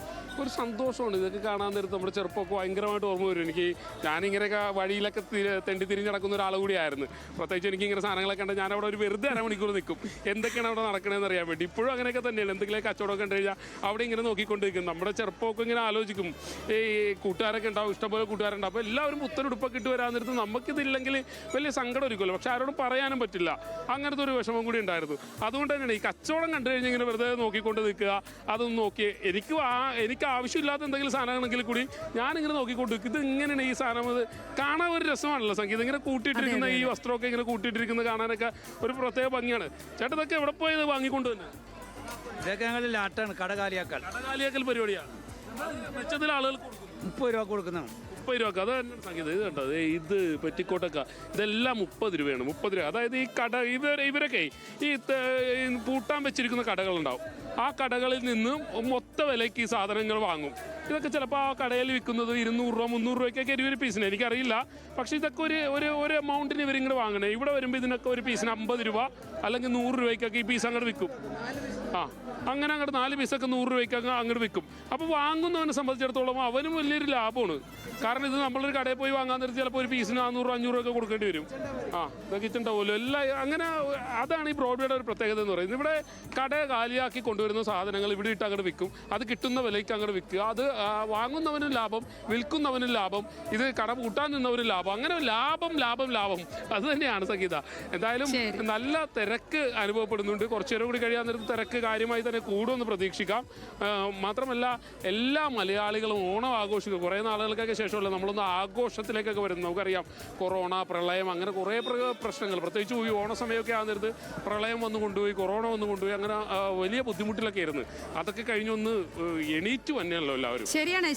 ഒരു സന്തോഷമാണ് ഇതൊക്കെ കാണാൻ നേരത്ത്. നമ്മുടെ ചെറുപ്പമൊക്കെ ഭയങ്കരമായിട്ട് ഓർമ്മ വരും എനിക്ക്. ഞാനിങ്ങനെയൊക്കെ വഴിയിലൊക്കെ തെണ്ടി തിരിഞ്ഞ് നടക്കുന്ന ഒരാൾ കൂടിയായിരുന്നു. പ്രത്യേകിച്ച് എനിക്ക് ഇങ്ങനെ സാധനങ്ങളൊക്കെ ഉണ്ട്. ഞാനവിടെ ഒരു വെറുതെ അരമണിക്കൂർ നിൽക്കും, എന്തൊക്കെയാണ് അവിടെ നടക്കണമെന്ന് അറിയാൻ വേണ്ടി. ഇപ്പോഴും അങ്ങനെയൊക്കെ തന്നെയാണ്. എന്തെങ്കിലും കച്ചവടമൊക്കെ കണ്ടു കഴിഞ്ഞാൽ അവിടെ ഇങ്ങനെ നോക്കിക്കൊണ്ടിരിക്കും. നമ്മുടെ ചെറുപ്പമൊക്കെ ഇങ്ങനെ ആലോചിക്കും. ഈ കൂട്ടുകാരൊക്കെ ഉണ്ടാവും, ഇഷ്ടംപോലെ കൂട്ടുകാരുണ്ടാവും. അപ്പോൾ എല്ലാവരും പുത്തനുടുപ്പൊക്കെ ഇട്ട് വരാൻ നേരത്ത് നമുക്കിതില്ലെങ്കിൽ വലിയ സങ്കടം ഒരുക്കുമല്ലോ. പക്ഷെ ആരോടും പറയാനും പറ്റില്ല. അങ്ങനത്തെ ഒരു വിഷമം കൂടി ഉണ്ടായിരുന്നു. അതുകൊണ്ട് തന്നെയാണ് ഈ കച്ചവടം കണ്ടു കഴിഞ്ഞാൽ ഇങ്ങനെ വെറുതെ നോക്കിക്കൊണ്ട് നിൽക്കുക. അതൊന്നും നോക്കി എനിക്ക് ആവശ്യമില്ലാത്ത എന്തെങ്കിലും സാധനമാണെങ്കിൽ കൂടി ഞാനിങ്ങനെ നോക്കിക്കൊണ്ട് നിൽക്കും. ഇത് ഇങ്ങനെയാണ് ഈ സാധനം. അത് കാണാൻ ഒരു രസമാണല്ലോ സംഗീതം. ഇങ്ങനെ കൂട്ടിയിട്ടിരിക്കുന്ന ഈ വസ്ത്രമൊക്കെ ഇങ്ങനെ കൂട്ടിയിട്ടിരിക്കുന്നത് കാണാനൊക്കെ ഒരു പ്രത്യേക ഭംഗിയാണ്. ചേട്ടാ ഇതൊക്കെ എവിടെ പോയത് വാങ്ങിക്കൊണ്ട് തന്നെ? ഇതൊക്കെ ഞങ്ങൾ ലാട്ടാണ്, കടകാലിയാക്കൽ പരിപാടിയാണ്. മെച്ചത്തിൽ ആളുകൾ 30 രൂപ കൊടുക്കുന്നതാണ്. 30 രൂപ. അത് തന്നെ സംഗീതം. ഇത് കണ്ടോ, ഇത് പെറ്റിക്കോട്ടൊക്കെ ഇതെല്ലാം 30 രൂപയാണ്. 30 രൂപ. അതായത് ഈ കട ഇവരൊക്കെ ഈ പൂട്ടാൻ വെച്ചിരിക്കുന്ന കടകളുണ്ടാവും. ആ കടകളിൽ നിന്ന് മൊത്ത വിലയ്ക്ക് ഈ സാധനങ്ങൾ വാങ്ങും. ഇതൊക്കെ ചിലപ്പോൾ ആ കടയിൽ വിൽക്കുന്നത് 200 രൂപ 300 രൂപയ്ക്കൊക്കെ ഒരു പീസിന്, എനിക്കറിയില്ല. പക്ഷേ ഇതൊക്കെ ഒരു എമൗണ്ടിന് ഇവരിങ്ങനെ വാങ്ങണേ. ഇവിടെ വരുമ്പോൾ ഇതിനൊക്കെ ഒരു പീസിന് 50 രൂപ അല്ലെങ്കിൽ 100 രൂപയ്ക്കൊക്കെ ഈ പീസ് അങ്ങോട്ട് വിൽക്കും. അങ്ങനെ അങ്ങോട്ട് 4 പീസൊക്കെ 100 രൂപയ്ക്കൊക്കെ അങ്ങോട്ട് വിൽക്കും. അപ്പോൾ വാങ്ങുന്നവനെ സംബന്ധിച്ചിടത്തോളം അവനും വലിയൊരു ലാഭമാണ്. കാരണം ഇത് നമ്മളൊരു കടയിൽ പോയി വാങ്ങാൻ നേരത്തെ ചിലപ്പോൾ ഒരു പീസിന് 400 500 രൂപ കൊടുക്കേണ്ടി വരും. ഇതൊക്കെ ഇട്ടുണ്ടാവുമല്ലോ എല്ലാം. അങ്ങനെ അതാണ് ഈ ബ്രോഡ്വേയുടെ ഒരു പ്രത്യേകത എന്ന് പറയുന്നത്. ഇവിടെ കട കാലിയാക്കി കൊണ്ടുവരുന്ന സാധനങ്ങൾ ഇവിടെ ഇട്ട് അങ്ങോട്ട് വിൽക്കും. അത് കിട്ടുന്ന വിലയ്ക്ക് അങ്ങോട്ട് വിൽക്കുക. അത് വാങ്ങുന്നവനും ലാഭം, വിൽക്കുന്നവനും ലാഭം, ഇത് കട പൂട്ടാൻ നിന്നവനും ലാഭം. അങ്ങനെ ലാഭം ലാഭം ലാഭം. അത് തന്നെയാണ് സംഗീത. എന്തായാലും നല്ല തിരക്ക് അനുഭവപ്പെടുന്നുണ്ട്. കുറച്ചു നേരം കൂടി കഴിയാൻ നേരത്ത് തിരക്ക് കാര്യമായി തന്നെ കൂടുമെന്ന് പ്രതീക്ഷിക്കാം. മാത്രമല്ല എല്ലാ മലയാളികളും ഓണം ആഘോഷിക്കും. കുറേ നാളുകൾക്കൊക്കെ ശേഷമല്ല നമ്മളൊന്ന് ആഘോഷത്തിലേക്കൊക്കെ വരുന്നത്. നമുക്കറിയാം കൊറോണ, പ്രളയം, അങ്ങനെ കുറേ പ്രശ്നങ്ങൾ, പ്രത്യേകിച്ച് ഈ ഓണ സമയമൊക്കെ ആ നേരത്ത് പ്രളയം വന്ന് കൊണ്ടുപോയി, കൊറോണ വന്ന് കൊണ്ടുപോയി, അങ്ങനെ വലിയ ബുദ്ധിമുട്ടിലൊക്കെ ആയിരുന്നു. അതൊക്കെ കഴിഞ്ഞൊന്ന് എണീറ്റ് തന്നെയല്ലോ എല്ലാവരും. ശരിയാണ്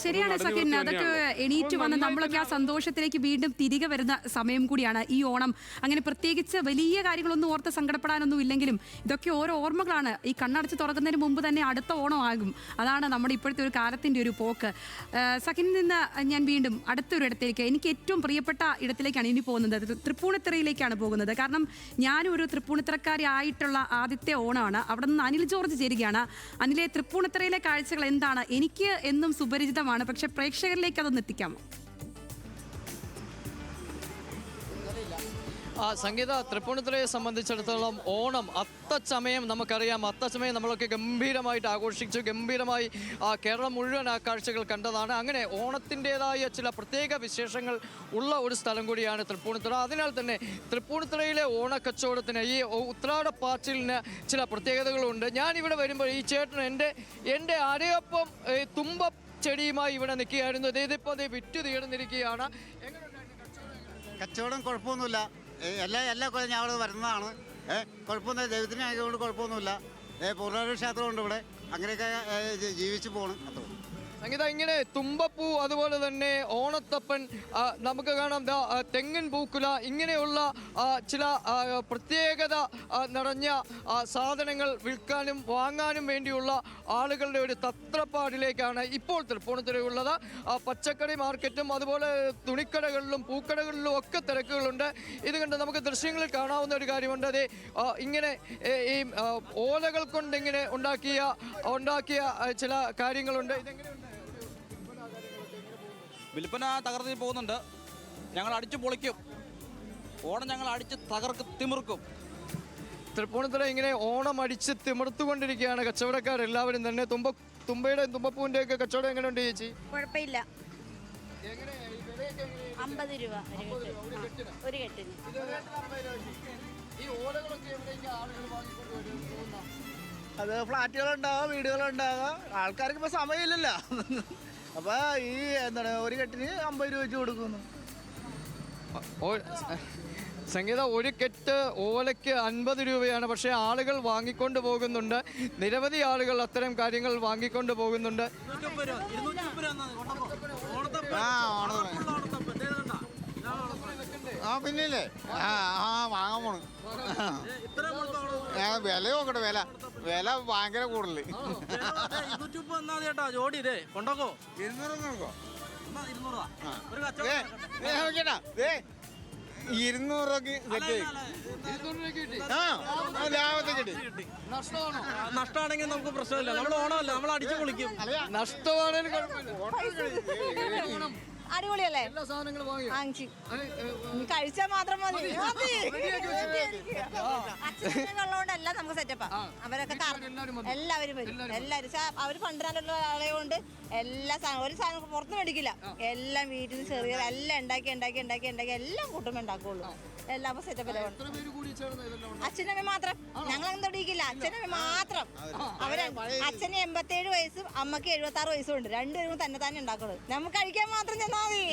സഖിൻ. അതൊക്കെ എണീറ്റ് വന്ന് നമ്മളൊക്കെ ആ സന്തോഷത്തിലേക്ക് വീണ്ടും തിരികെ വരുന്ന സമയം കൂടിയാണ് ഈ ഓണം. അങ്ങനെ പ്രത്യേകിച്ച് വലിയ കാര്യങ്ങളൊന്നും ഓർത്ത് സങ്കടപ്പെടാനൊന്നും ഇല്ലെങ്കിലും ഇതൊക്കെ ഓരോ ഓർമ്മകളാണ്. ഈ കണ്ണടച്ച് തുറക്കുന്നതിന് മുമ്പ് തന്നെ അടുത്ത ഓണം ആകും. അതാണ് നമ്മുടെ ഇപ്പോഴത്തെ ഒരു കാലത്തിൻ്റെ ഒരു പോക്ക്. സഖിനിൽ നിന്ന് ഞാൻ വീണ്ടും അടുത്തൊരു ഇടത്തേക്ക്, എനിക്ക് ഏറ്റവും പ്രിയപ്പെട്ട ഇടത്തിലേക്കാണ് ഇനി പോകുന്നത്. തൃപ്പൂണിത്തുറയിലേക്കാണ് പോകുന്നത്. കാരണം ഞാനും ഒരു തൃപ്പൂണിത്തുറക്കാരി ആയിട്ടുള്ള ആദ്യത്തെ ഓണമാണ്. അവിടെ നിന്ന് അനിൽ ജോർജ് ചേരുകയാണ്. അനിലെ, തൃപ്പൂണിത്തുറയിലെ കാഴ്ചകൾ എന്താണ്? എനിക്ക് എന്നും സുപരിചിതമാണ്, പക്ഷെ പ്രേക്ഷകരിലേക്ക് അതൊന്ന് എത്തിക്കാമോ? സംഗീത, തൃപ്പൂണിത്തുറയെ സംബന്ധിച്ചിടത്തോളം ഓണം അത്തച്ചമയം നമുക്കറിയാം. അത്തച്ചമയം നമ്മളൊക്കെ ഗംഭീരമായിട്ട് ആഘോഷിച്ചു, ഗംഭീരമായി കേരളം മുഴുവൻ ആ കാഴ്ചകൾ കണ്ടതാണ്. അങ്ങനെ ഓണത്തിൻ്റെതായ ചില പ്രത്യേക വിശേഷങ്ങൾ ഉള്ള ഒരു സ്ഥലം കൂടിയാണ് തൃപ്പൂണിത്തുറ. അതിനാൽ തന്നെ തൃപ്പൂണിത്തുറയിലെ ഓണക്കച്ചവടത്തിന്, ഈ ഉത്രാടപ്പാച്ചിലിന് ചില പ്രത്യേകതകളുണ്ട്. ഞാനിവിടെ വരുമ്പോൾ ഈ ചേട്ടൻ എൻ്റെ അരയൊപ്പം തുമ്പ ചെടിയുമായി ഇവിടെ നിൽക്കുകയായിരുന്നു. ഇതിപ്പോൾ അത് വിറ്റു തീർന്നിരിക്കുകയാണ്. കച്ചവടം കുഴപ്പമൊന്നുമില്ല. എല്ലാ കൊല്ലം ഞാൻ അവിടെ വരുന്നതാണ്. കുഴപ്പമൊന്നുമില്ല, ദൈവത്തിന് ആയതുകൊണ്ട് കുഴപ്പമൊന്നുമില്ല. പൂർണ്ണ ക്ഷേത്രമുണ്ട് ഇവിടെ, അങ്ങനെയൊക്കെ ജീവിച്ചു പോകണം. അത്ര സംഗീത, ഇങ്ങനെ തുമ്പപ്പൂ, അതുപോലെ തന്നെ ഓണത്തപ്പൻ, നമുക്ക് കാണാം തെങ്ങിൻ പൂക്കുല, ഇങ്ങനെയുള്ള ചില പ്രത്യേകത നിറഞ്ഞ സാധനങ്ങൾ വിൽക്കാനും വാങ്ങാനും വേണ്ടിയുള്ള ആളുകളുടെ ഒരു തത്രപ്പാടിലേക്കാണ് ഇപ്പോൾ തൃപ്പൂണിത്തുറയുള്ളത്. പച്ചക്കറി മാർക്കറ്റും അതുപോലെ തുണിക്കടകളിലും പൂക്കടകളിലും ഒക്കെ തിരക്കുകളുണ്ട്. ഇത് കണ്ട് നമുക്ക് ദൃശ്യങ്ങളിൽ കാണാവുന്ന ഒരു കാര്യമുണ്ട്. അതെ, ഇങ്ങനെ ഈ ഓലകൾ കൊണ്ട് ഇങ്ങനെ ഉണ്ടാക്കിയ ചില കാര്യങ്ങളുണ്ട്. ഇതെങ്ങനെയുണ്ട്? വിൽപ്പന തകർന്നു പോകുന്നുണ്ട്. ഞങ്ങൾ അടിച്ചു പൊളിക്കും. ഓണം ഞങ്ങൾ അടിച്ച് തിമിർക്കും. തൃപ്പൂണിത്തുറ ഇങ്ങനെ ഓണം അടിച്ച് തിമിർത്തുകൊണ്ടിരിക്കുകയാണ് കച്ചവടക്കാരെല്ലാവരും തന്നെ. തുമ്പയുടെ തുമ്പപ്പൂവിൻ്റെ ഒക്കെ കച്ചവടം എങ്ങനെയുണ്ട് ചേച്ചി? കുഴപ്പമില്ല. 50 രൂപ ഒരു കെട്ടിന്. അത് ഫ്ലാറ്റുകളുണ്ടാകാം, വീടുകളുണ്ടാകാം. ആൾക്കാർക്ക് ഇപ്പോൾ സമയമില്ലല്ലോ. അപ്പോൾ ഈ ഒരു കെട്ടിന് 50 രൂപ വെച്ച് കൊടുക്കുന്നു. സംഗീത, ഒരു കെട്ട് ഓലയ്ക്ക് 50 രൂപയാണ്. പക്ഷേ ആളുകൾ വാങ്ങിക്കൊണ്ട് പോകുന്നുണ്ട്. നിരവധി ആളുകൾ അത്തരം കാര്യങ്ങൾ വാങ്ങിക്കൊണ്ട് പോകുന്നുണ്ട്. പിന്നില്ലേ വാങ്ങാൻ പോണു. വില നോക്കട്ടെ, വില ഭയങ്കര കൂടുതൽ. 230 ജോഡി കൊണ്ടോക്കോ. 200 നോക്കോ. 200 രൂപക്ക് ലാഭത്തെ കിട്ടി. നഷ്ടമാണെങ്കിൽ നമുക്ക് പ്രശ്നമില്ല. നമ്മൾ ഓണമല്ല, നമ്മൾ അടിച്ചു പൊളിക്കും. നഷ്ടമാണെങ്കിൽ അടിപൊളിയല്ലേ? എല്ലാ സാധനങ്ങളും വാങ്ങിച്ചു കഴിച്ചാൽ മാത്രം മതി. അച്ഛനുള്ളതുകൊണ്ട് എല്ലാം നമുക്ക് സെറ്റപ്പാ. അവരൊക്കെ എല്ലാവരും വരും. എല്ലാവരും അവർ പണ്ടാനുള്ള ആളെ കൊണ്ട് എല്ലാ സാധനം, ഒരു സാധനം പുറത്ത് മേടിക്കില്ല. എല്ലാം വീട്ടിൽ നിന്ന് ചെറിയ എല്ലാം ഉണ്ടാക്കി എല്ലാം കൂട്ടുമ്പോൾ ഉണ്ടാക്കുള്ളൂ. എല്ലാം സെറ്റപ്പ്. അച്ഛനമ്മ മാത്രം, ഞങ്ങൾ അങ്ങനെ തൊടിയിക്കില്ല. അച്ഛനമ്മ മാത്രം. അവര് അച്ഛന് 87 വയസ്സും അമ്മക്ക് 76 വയസ്സും ഉണ്ട്. രണ്ടുപേരും തന്നെ ഉണ്ടാക്കുന്നത്. നമുക്ക് കഴിക്കാൻ മാത്രം ചെന്നാൽ മതി.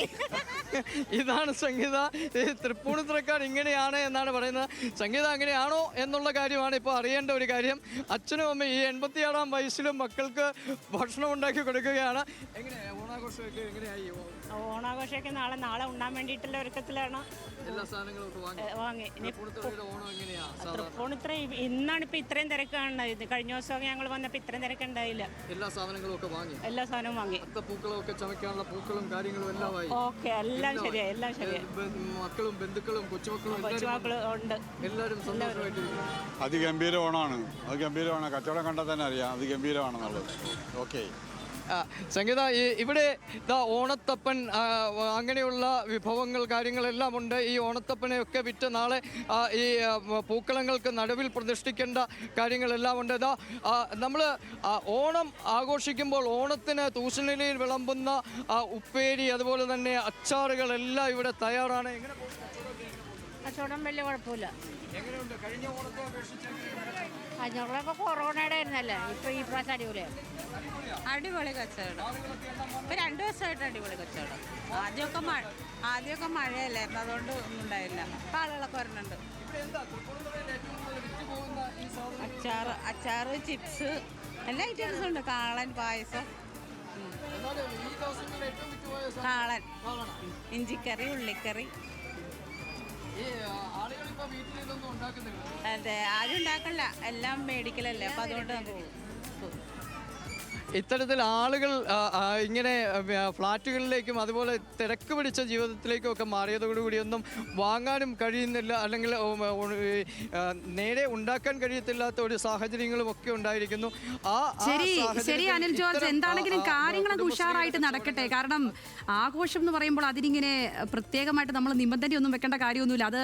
ഇതാണ് സംഗീത. തൃപ്പൂണിത്തുറക്കാർ ഇങ്ങനെയാണ് എന്നാണ് പറയുന്നത്. സംഗീത, അങ്ങനെയാണോ എന്നുള്ള കാര്യമാണ് ഇപ്പോൾ അറിയേണ്ട ഒരു കാര്യം. അച്ഛനും അമ്മയും ഈ 86-ാം വയസ്സിലും മക്കൾക്ക് ഭക്ഷണം ഉണ്ടാക്കി കൊടുക്കുകയാണ്. ഓണാഘോഷമൊക്കെ എങ്ങനെയായി? ഓണാഘോഷമൊക്കെ നാളെ ഉണ്ണാൻ വേണ്ടിയിട്ടുള്ള ഒരുക്കത്തിലാണ്. എല്ലാ സാധനങ്ങളും വാങ്ങി. തൃപ്പൂണിത്തുറ ഇന്നാണ് ഇപ്പൊ ഇത്രയും തിരക്ക് കാണുന്നത്. കഴിഞ്ഞ ദിവസം ഞങ്ങൾ വന്നപ്പോ ഇത്രയും തിരക്ക് ഉണ്ടായില്ല. എല്ലാ സാധനങ്ങളും ഒക്കെ വാങ്ങി. എല്ലാ സാധനവും വാങ്ങി. പൂക്കളൊക്കെ ചമയ്ക്കാനുള്ള പൂക്കളും കാര്യങ്ങളും എല്ലാം ആയി. ഓക്കെ, എല്ലാം ശരിയായി. മക്കളും ബന്ധുക്കളും കൊച്ചുമക്കളും ഉണ്ട്. എല്ലാവരും സന്തോഷമായിട്ടിരിക്കും. അതിഗംഭീര ഓണമാണ്. അത് ഗംഭീരമാണ്. കച്ചവടം കണ്ടാൽ തന്നെ അറിയാം അത് ഗംഭീരമാണെന്നുള്ളത്. ഓക്കെ. സംഗീത, ഇവിടെ ഓണത്തപ്പൻ, അങ്ങനെയുള്ള വിഭവങ്ങൾ കാര്യങ്ങളെല്ലാം ഉണ്ട്. ഈ ഓണത്തപ്പനെയൊക്കെ വിറ്റ് നാളെ ഈ പൂക്കളങ്ങൾക്ക് നടുവിൽ പ്രതിഷ്ഠിക്കേണ്ട കാര്യങ്ങളെല്ലാം ഉണ്ട്. നമ്മൾ ഓണം ആഘോഷിക്കുമ്പോൾ ഓണത്തിന് തൂശനിലയിൽ വിളമ്പുന്ന ഉപ്പേരി, അതുപോലെ തന്നെ അച്ചാറുകളെല്ലാം ഇവിടെ തയ്യാറാണ്. എങ്ങനെ കച്ചവടം വലിയ കുഴപ്പമില്ല. എങ്ങനെയുണ്ട്? കഴിഞ്ഞ ഓണത്തെ അപേക്ഷിച്ച് കഴിഞ്ഞൊക്കെ കൊറോണയുടെ ആയിരുന്നല്ലേ. ഇപ്പൊ ഈ പ്രാവശ്യം അടിപൊളി കച്ചവടം. ഇപ്പൊ 2 ദിവസമായിട്ട് അടിപൊളി കച്ചവടം. ആദ്യമൊക്കെ മഴയല്ലായിരുന്നു, അതുകൊണ്ട് ഒന്നും ഉണ്ടായില്ല. ഇപ്പൊ ആളുകളൊക്കെ വരുന്നുണ്ട്. അച്ചാറ്, ചിപ്സ്, എല്ലാ ഐറ്റംസും ഉണ്ട്. കാളൻ പായസം, കാളൻ, ഇഞ്ചിക്കറി, ഉള്ളിക്കറി. വീട്ടിൽ അതെ, ആരും ഉണ്ടാക്കല്ല, എല്ലാം മേടിക്കലല്ലേ. അപ്പൊ അതുകൊണ്ട് നമുക്ക് ഇത്തരത്തിൽ ആളുകൾ ഇങ്ങനെ ഫ്ലാറ്റുകളിലേക്കും അതുപോലെ തിരക്ക് പിടിച്ച ജീവിതത്തിലേക്കും ഒക്കെ മാറിയതോടുകൂടിയൊന്നും വാങ്ങാനും കഴിയുന്നില്ല, അല്ലെങ്കിൽ നേരെ ഉണ്ടാക്കാൻ കഴിയത്തില്ലാത്ത ഒരു സാഹചര്യങ്ങളും ഒക്കെ ഉണ്ടായിരിക്കുന്നു. ശരി അനിൽ ജോർജ്, എന്താണെങ്കിലും കാര്യങ്ങളൊക്കെ ഉഷാറായിട്ട് നടക്കട്ടെ. കാരണം ആഘോഷം എന്ന് പറയുമ്പോൾ അതിനിങ്ങനെ പ്രത്യേകമായിട്ട് നമ്മൾ നിബന്ധനയൊന്നും വെക്കേണ്ട കാര്യമൊന്നുമില്ല. അത്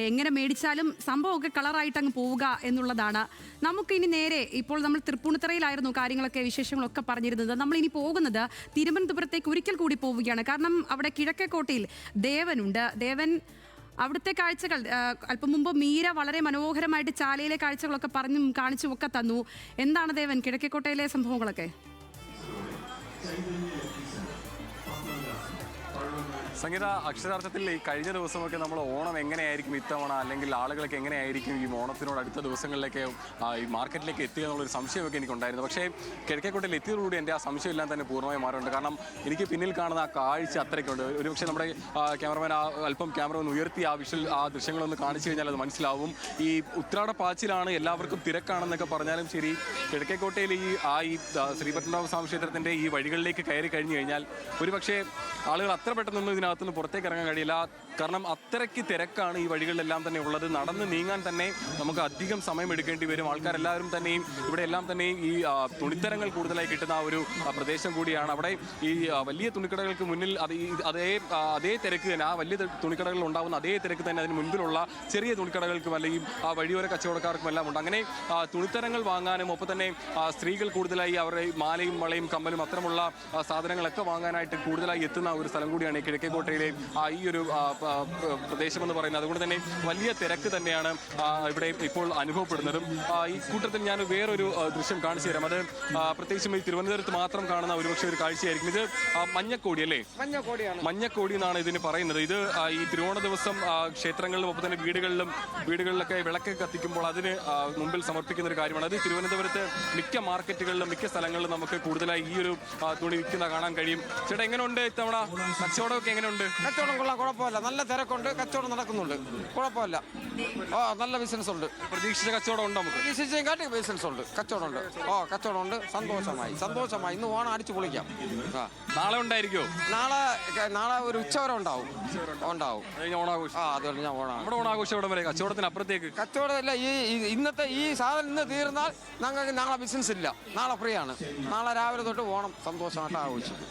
എങ്ങനെ മേടിച്ചാലും സംഭവമൊക്കെ കളറായിട്ട് അങ്ങ് പോവുക എന്നുള്ളതാണ്. നമുക്കിനി നേരെ ഇപ്പോൾ നമ്മൾ തൃപ്പൂണിത്തറയിലായിരുന്നു കാര്യങ്ങളൊക്കെ വിശേഷങ്ങളൊക്കെ പറഞ്ഞിരുന്നത്. നമ്മളിനി പോകുന്നത് തിരുവനന്തപുരത്തേക്ക് ഒരിക്കൽ കൂടി പോവുകയാണ്. കാരണം അവിടെ കിഴക്കേക്കോട്ടയിൽ ദേവനുണ്ട്. ദേവൻ അവിടുത്തെ കാഴ്ചകൾ അല്പം മുമ്പ് മീര വളരെ മനോഹരമായിട്ട് ചാലയിലെ കാഴ്ചകളൊക്കെ പറഞ്ഞും കാണിച്ചും ഒക്കെ തന്നു. എന്താണ് ദേവൻ കിഴക്കേക്കോട്ടയിലെ സംഭവങ്ങളൊക്കെ? സംഗീത, അക്ഷരാർത്ഥത്തിൽ ഈ കഴിഞ്ഞ ദിവസമൊക്കെ നമ്മൾ ഓണം എങ്ങനെയായിരിക്കും ഇത്തവണ, അല്ലെങ്കിൽ ആളുകളൊക്കെ എങ്ങനെയായിരിക്കും ഈ ഓണത്തിനോട് അടുത്ത ദിവസങ്ങളിലേക്ക് ഈ മാർക്കറ്റിലേക്ക് എത്തുക എന്നുള്ളൊരു സംശയമൊക്കെ എനിക്കുണ്ടായിരുന്നു. പക്ഷേ കിഴക്കേക്കോട്ടയിൽ എത്തിയതോടുകൂടി എൻ്റെ ആ സംശയം എല്ലാം തന്നെ പൂർണ്ണമായി മാറുന്നുണ്ട്. കാരണം എനിക്ക് പിന്നിൽ കാണുന്ന ആ കാഴ്ച അത്രയ്ക്കുണ്ട്. ഒരുപക്ഷെ നമ്മുടെ ക്യാമറമാൻ അല്പം ക്യാമറ ഒന്ന് ഉയർത്തി ആ ദൃശ്യങ്ങളൊന്ന് കാണിച്ചു കഴിഞ്ഞാൽ അത് മനസ്സിലാവും. ഈ ഉത്രാടപ്പാച്ചിലാണ്, എല്ലാവർക്കും തിരക്കാണെന്നൊക്കെ പറഞ്ഞാലും ശരി, കിഴക്കേക്കോട്ടയിൽ ഈ ശ്രീപത്മനാഭസ്വാമി ക്ഷേത്രത്തിൻ്റെ ഈ വഴികളിലേക്ക് കയറി കഴിഞ്ഞു കഴിഞ്ഞാൽ ഒരുപക്ഷെ ആളുകൾ അത്ര പെട്ടെന്നൊന്നും ഇതിനകത്തുനിന്ന് പുറത്തേക്ക് ഇറങ്ങാൻ കഴിയില്ല. കാരണം അത്രയ്ക്ക് തിരക്കാണ് ഈ വഴികളിലെല്ലാം തന്നെ ഉള്ളത്. നടന്ന് നീങ്ങാൻ തന്നെ നമുക്ക് അധികം സമയം എടുക്കേണ്ടി വരും. ആൾക്കാരെല്ലാവരും തന്നെയും ഇവിടെ എല്ലാം തന്നെയും ഈ തുണിത്തരങ്ങൾ കൂടുതലായി കിട്ടുന്ന ഒരു പ്രദേശം കൂടിയാണ്. അവിടെ ഈ വലിയ തുണിക്കടകൾക്ക് മുന്നിൽ അതേ തിരക്ക് തന്നെ, ആ വലിയ തുണിക്കടകളിൽ ഉണ്ടാകുന്ന അതേ തിരക്ക് തന്നെ അതിന് മുൻപിലുള്ള ചെറിയ തുണിക്കടകൾക്കും അല്ലെങ്കിൽ ആ വഴിയോര കച്ചവടക്കാർക്കും എല്ലാം ഉണ്ട്. അങ്ങനെ തുണിത്തരങ്ങൾ വാങ്ങാനും ഒപ്പം തന്നെ സ്ത്രീകൾ കൂടുതലായി അവരുടെ മാലയും വളയും കമ്മലും അത്തരമുള്ള സാധനങ്ങളൊക്കെ വാങ്ങാനായിട്ട് കൂടുതലായി എത്തുന്ന ഒരു സ്ഥലം കൂടിയാണ് കിഴക്കേക്കോട്ടയിലെ ഈ ഒരു പ്രദേശം എന്ന് പറയുന്നത്. അതുകൊണ്ട് തന്നെ വലിയ തിരക്ക് തന്നെയാണ് ഇവിടെ ഇപ്പോൾ അനുഭവപ്പെടുന്നതും. ഈ കൂട്ടത്തിൽ ഞാൻ വേറൊരു ദൃശ്യം കാണിച്ചു തരാം. അത് പ്രത്യേകിച്ചും ഈ തിരുവനന്തപുരത്ത് മാത്രം കാണുന്ന ഒരുപക്ഷെ ഒരു കാഴ്ചയായിരിക്കും. ഇത് മഞ്ഞക്കോടി അല്ലേ? മഞ്ഞക്കോടി എന്നാണ് ഇതിന് പറയുന്നത്. ഇത് ഈ തിരുവോണ ദിവസം ക്ഷേത്രങ്ങളിലും ഒപ്പം തന്നെ വീടുകളിലൊക്കെ വിളക്ക് കത്തിക്കുമ്പോൾ അതിന് മുമ്പിൽ സമർപ്പിക്കുന്ന ഒരു കാര്യമാണ്. അത് തിരുവനന്തപുരത്ത് മിക്ക മാർക്കറ്റുകളിലും മിക്ക സ്ഥലങ്ങളിലും നമുക്ക് കൂടുതലായി ഈ ഒരു തുണി വിൽക്കുന്ന കാണാൻ കഴിയും. ചേട്ടാ, എങ്ങനെയുണ്ട് ഇത്തവണ കച്ചവടമൊക്കെ? എങ്ങനെയുണ്ട്? കച്ചവടം കൊള്ളാം, കുഴപ്പമില്ല. നല്ല തിരക്കുണ്ട്, കച്ചവടം നടക്കുന്നുണ്ട്, കുഴപ്പമില്ല. നല്ല ബിസിനസ് ഉണ്ട്. പ്രതീക്ഷിച്ച കച്ചവടം ഉണ്ട്? നമുക്ക് പ്രതീക്ഷിച്ചേക്കാട്ടി ബിസിനസ് ഉണ്ട്, കച്ചവടം ഉണ്ട്. കച്ചവടം ഉണ്ട്. സന്തോഷമായി ഇന്ന് ഓണം അടിച്ചു പൊളിക്കാം. നാളെ ഉണ്ടായിരിക്കോ? നാളെ ഒരു ഉച്ചവരെ ഉണ്ടാവും. ഓണാഘോഷം. അതുകൊണ്ട് ഞാൻ നമ്മുടെ ഓണാഘോഷം ഇവിടെ വരെ കച്ചവടത്തിന് അപ്പുറത്തേക്ക് കച്ചവടമില്ല. ഇന്നത്തെ ഈ സാധനം ഇന്ന് തീർന്നാൽ ഞങ്ങൾക്ക് നാളെ ബിസിനസ് ഇല്ല. നാളെ ഫ്രീ ആണ്. നാളെ രാവിലെ തൊട്ട് ഓണം സന്തോഷമായിട്ട് ആഘോഷിക്കും.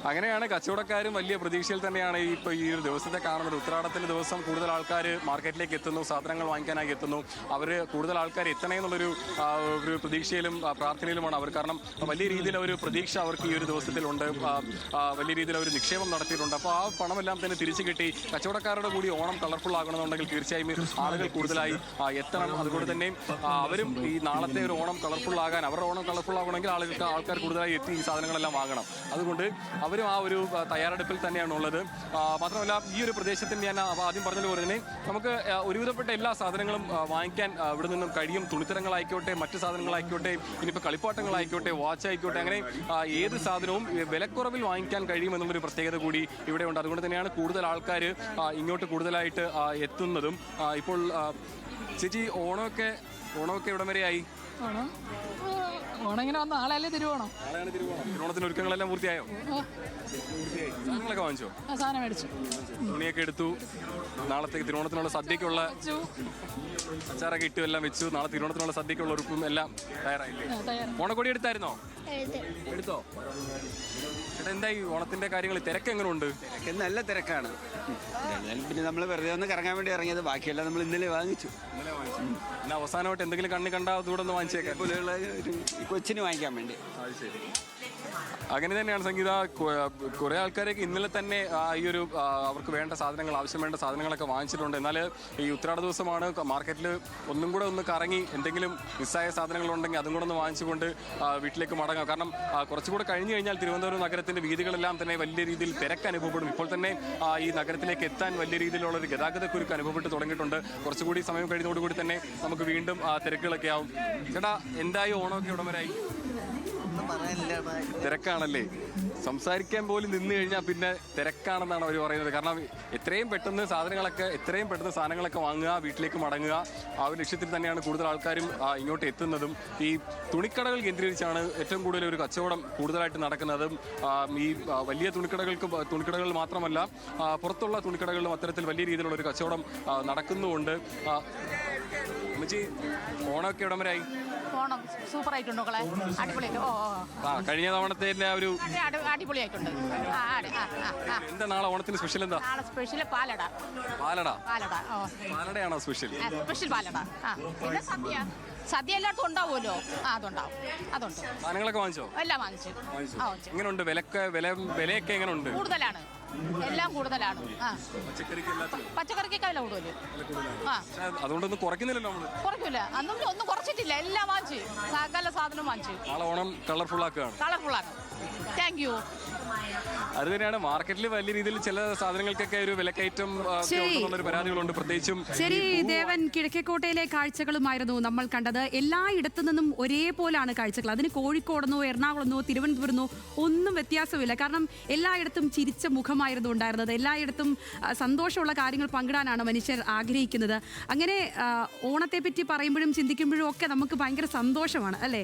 അങ്ങനെയാണ് കച്ചവടക്കാരും വലിയ പ്രതീക്ഷയിൽ തന്നെയാണ് ഇപ്പോൾ ഈ ഒരു ദിവസത്തെ കാണുന്നത്. ഉത്രാടത്തിൻ്റെ ദിവസം കൂടുതൽ ആൾക്കാർ മാർക്കറ്റിലേക്ക് എത്തുന്നു, സാധനങ്ങൾ വാങ്ങിക്കാനായി എത്തുന്നു. അവർ കൂടുതൽ ആൾക്കാർ എത്തണേ എന്നുള്ളൊരു പ്രതീക്ഷയിലും പ്രാർത്ഥനയിലുമാണ് അവർ. കാരണം വലിയ രീതിയിൽ ഒരു പ്രതീക്ഷ അവർക്ക് ഈ ഒരു ദിവസത്തിലുണ്ട്. വലിയ രീതിയിൽ അവർ നിക്ഷേപം നടത്തിയിട്ടുണ്ട്. അപ്പോൾ ആ പണമെല്ലാം തന്നെ തിരിച്ചു കിട്ടി. കച്ചവടക്കാരുടെ കൂടി ഓണം കളർഫുൾ ആകണമെന്നുണ്ടെങ്കിൽ തീർച്ചയായും ആളുകൾ കൂടുതലായി എത്തണം. അതുകൊണ്ട് തന്നെ അവരും ഈ നാളത്തെ ഒരു ഓണം കളർഫുൾ ആകാൻ, അവരുടെ ഓണം കളർഫുൾ ആകണമെങ്കിൽ ആൾക്കാർ കൂടുതലായി എത്തി ഈ സാധനങ്ങളെല്ലാം വാങ്ങണം. അതുകൊണ്ട് അവരും ആ ഒരു തയ്യാറെടുപ്പിൽ തന്നെയാണ് ഉള്ളത്. മാത്രമല്ല ഈ ഒരു പ്രദേശത്തിന് ഞാൻ ആദ്യം പറഞ്ഞതുപോലെ തന്നെ നമുക്ക് ഒരുവിധപ്പെട്ട എല്ലാ സാധനങ്ങളും വാങ്ങിക്കാൻ ഇവിടെ നിന്നും കഴിയും. തുണിത്തരങ്ങളായിക്കോട്ടെ, മറ്റു സാധനങ്ങളായിക്കോട്ടെ, ഇനിയിപ്പോൾ കളിപ്പാട്ടങ്ങളായിക്കോട്ടെ, വാച്ച് ആയിക്കോട്ടെ, അങ്ങനെ ഏത് സാധനവും വിലക്കുറവിൽ വാങ്ങിക്കാൻ കഴിയുമെന്നുള്ളൊരു പ്രത്യേകത കൂടി ഇവിടെയുണ്ട്. അതുകൊണ്ട് തന്നെയാണ് കൂടുതൽ ആൾക്കാർ ഇങ്ങോട്ട് കൂടുതലായിട്ട് എത്തുന്നതും. ഇപ്പോൾ ചേച്ചി, ഓണമൊക്കെ ഇവിടം വരെയായി? ഓണം ഇങ്ങനെ വന്ന നാളെയല്ലേ തിരുവോണം. തിരുവോണത്തിന് ഒരുക്കങ്ങളെല്ലാം പൂർത്തിയായോ? സാധനങ്ങളൊക്കെ വാങ്ങിച്ചോ? സാധനം മേടിച്ചു, തുണിയൊക്കെ എടുത്തു. നാളത്തേക്ക് തിരുവോണത്തിനുള്ള സദ്യക്കുള്ള അച്ചാറൊക്കെ ഇട്ടു, എല്ലാം വെച്ചു. നാളെ തിരുവോണത്തിനുള്ള സദ്യക്കുള്ള ഉറുപ്പും എല്ലാം തയ്യാറായില്ലേ? ഓണക്കൊടി എടുത്തായിരുന്നോ? എടുത്തോ? ചേട്ടാ, എന്തായി ഓണത്തിന്റെ കാര്യങ്ങൾ? തിരക്ക് എങ്ങനെയുണ്ട്? നല്ല തിരക്കാണ്. പിന്നെ നമ്മൾ വെറുതെ ഒന്ന് കറങ്ങാൻ വേണ്ടി ഇറങ്ങിയത്, ബാക്കിയെല്ലാം നമ്മൾ ഇന്നലെ വാങ്ങിച്ചു. പിന്നെ അവസാനമായിട്ട് എന്തെങ്കിലും കണ്ണി കണ്ടാൽ അതുകൂടെ ഒന്ന് വാങ്ങിച്ചേക്കാം, കൊച്ചിന് വാങ്ങിക്കാൻ വേണ്ടി. അങ്ങനെ തന്നെയാണ് സംഗീത. കുറേ ആൾക്കാരൊക്കെ ഇന്നലെ തന്നെ ഈ ഒരു അവർക്ക് വേണ്ട സാധനങ്ങൾ, ആവശ്യം വേണ്ട സാധനങ്ങളൊക്കെ വാങ്ങിച്ചിട്ടുണ്ട്. എന്നാൽ ഈ ഉത്രാട ദിവസമാണ്, മാർക്കറ്റിൽ ഒന്നും കൂടെ ഒന്ന് കറങ്ങി എന്തെങ്കിലും മിസ്സായ സാധനങ്ങളുണ്ടെങ്കിൽ അതും കൂടെ ഒന്ന് വാങ്ങിച്ചുകൊണ്ട് വീട്ടിലേക്ക് മടങ്ങാം. കാരണം കുറച്ചുകൂടെ കഴിഞ്ഞ് കഴിഞ്ഞാൽ തിരുവനന്തപുരം നഗരത്തിൻ്റെ വീതികളെല്ലാം തന്നെ വലിയ രീതിയിൽ തിരക്ക് അനുഭവപ്പെടും. ഇപ്പോൾ തന്നെ ഈ നഗരത്തിലേക്ക് എത്താൻ വലിയ രീതിയിലുള്ള ഒരു ഗതാഗതക്കുരുക്ക് അനുഭവപ്പെട്ട് തുടങ്ങിയിട്ടുണ്ട്. കുറച്ചുകൂടി സമയം കഴിഞ്ഞതോടുകൂടി തന്നെ നമുക്ക് വീണ്ടും തിരക്കുകളൊക്കെ ആവും. ചേട്ടാ, എന്തായി ഓണമൊക്കെ ഇവിടം വരായി? തിരക്കാണല്ലേ? സംസാരിക്കാൻ പോലും നിന്ന് കഴിഞ്ഞാൽ പിന്നെ തിരക്കാണെന്നാണ് അവർ പറയുന്നത്. കാരണം എത്രയും പെട്ടെന്ന് സാധനങ്ങളൊക്കെ വാങ്ങുക, വീട്ടിലേക്ക് മടങ്ങുക, ആ ഒരു ലക്ഷ്യത്തിൽ തന്നെയാണ് കൂടുതൽ ആൾക്കാരും ഇങ്ങോട്ട് എത്തുന്നതും. ഈ തുണിക്കടകൾ കേന്ദ്രീകരിച്ചാണ് ഏറ്റവും കൂടുതൽ ഒരു കച്ചവടം കൂടുതലായിട്ട് നടക്കുന്നതും. ഈ വലിയ തുണിക്കടകൾ മാത്രമല്ല, പുറത്തുള്ള തുണിക്കടകളിലും അത്തരത്തിൽ വലിയ രീതിയിലുള്ള ഒരു കച്ചവടം നടക്കുന്നുമുണ്ട്. അമ്മച്ചി, ഓണമൊക്കെ ഇടം വരായി? ഓണം സൂപ്പർ ആയിട്ടുണ്ട് മക്കളെ, അടിപൊളിയായിട്ട്. കഴിഞ്ഞ തവണത്തെ ഒരു അടിപൊളിയായിട്ടുണ്ട്. എന്താ നാളെ ഓണത്തിന് സ്പെഷ്യൽ? എന്താ നാളെ സ്പെഷ്യൽ? പാലടയാണോ സ്പെഷ്യൽ? സ്പെഷ്യൽ പാലട. പിന്നെ സദ്യ എല്ലായിടത്തും ഉണ്ടാവുമല്ലോ. അതുണ്ടാവും, അതുണ്ട്. സാധനങ്ങളൊക്കെ വാങ്ങിച്ചോ? എല്ലാം വാങ്ങിച്ചു. എങ്ങനെയുണ്ട് വിലയൊക്കെ എങ്ങനെയുണ്ട്? കൂടുതലാണ്, എല്ലാം കൂടുതലാണ്. പച്ചക്കറിക്കൊക്കെ വില കൂടുതൽ. അതുകൊണ്ടൊന്നും കുറയ്ക്കുന്നില്ലല്ലോ നമ്മള്. കുറയ്ക്കൂല, ഒന്നും കുറച്ചിട്ടില്ല, എല്ലാം വാങ്ങിച്ചു, സകല സാധനം വാങ്ങിച്ചു. നാളെ ഓണം കളർഫുൾ ആക്കുകയാണ്. Thank you. അത് തന്നെയാണ്, മാർക്കറ്റിൽ വലിയ രീതിയിൽ ചില സാധനങ്ങൾക്കൊക്കെ ഒരു വിലക്കയറ്റം പരാതികളുണ്ട്, പ്രത്യേകിച്ചും. ശരി ദേവൻ, കിഴക്കേക്കോട്ടയിലെ കാഴ്ചകളുമായിരുന്നു നമ്മൾ കണ്ടത്. എല്ലായിടത്തു നിന്നും ഒരേപോലാണ് കാഴ്ചകൾ. അതിന് കോഴിക്കോടെന്നോ എറണാകുളമെന്നോ തിരുവനന്തപുരമെന്നോ ഒന്നും വ്യത്യാസമില്ല. കാരണം എല്ലായിടത്തും ചിരിച്ച മുഖമായിരുന്നു ഉണ്ടായിരുന്നത്. എല്ലായിടത്തും സന്തോഷമുള്ള കാര്യങ്ങൾ പങ്കിടാനാണ് മനുഷ്യർ ആഗ്രഹിക്കുന്നത്. അങ്ങനെ ഓണത്തെ പറ്റി പറയുമ്പോഴും ചിന്തിക്കുമ്പോഴും ഒക്കെ നമുക്ക് ഭയങ്കര സന്തോഷമാണ്, അല്ലേ?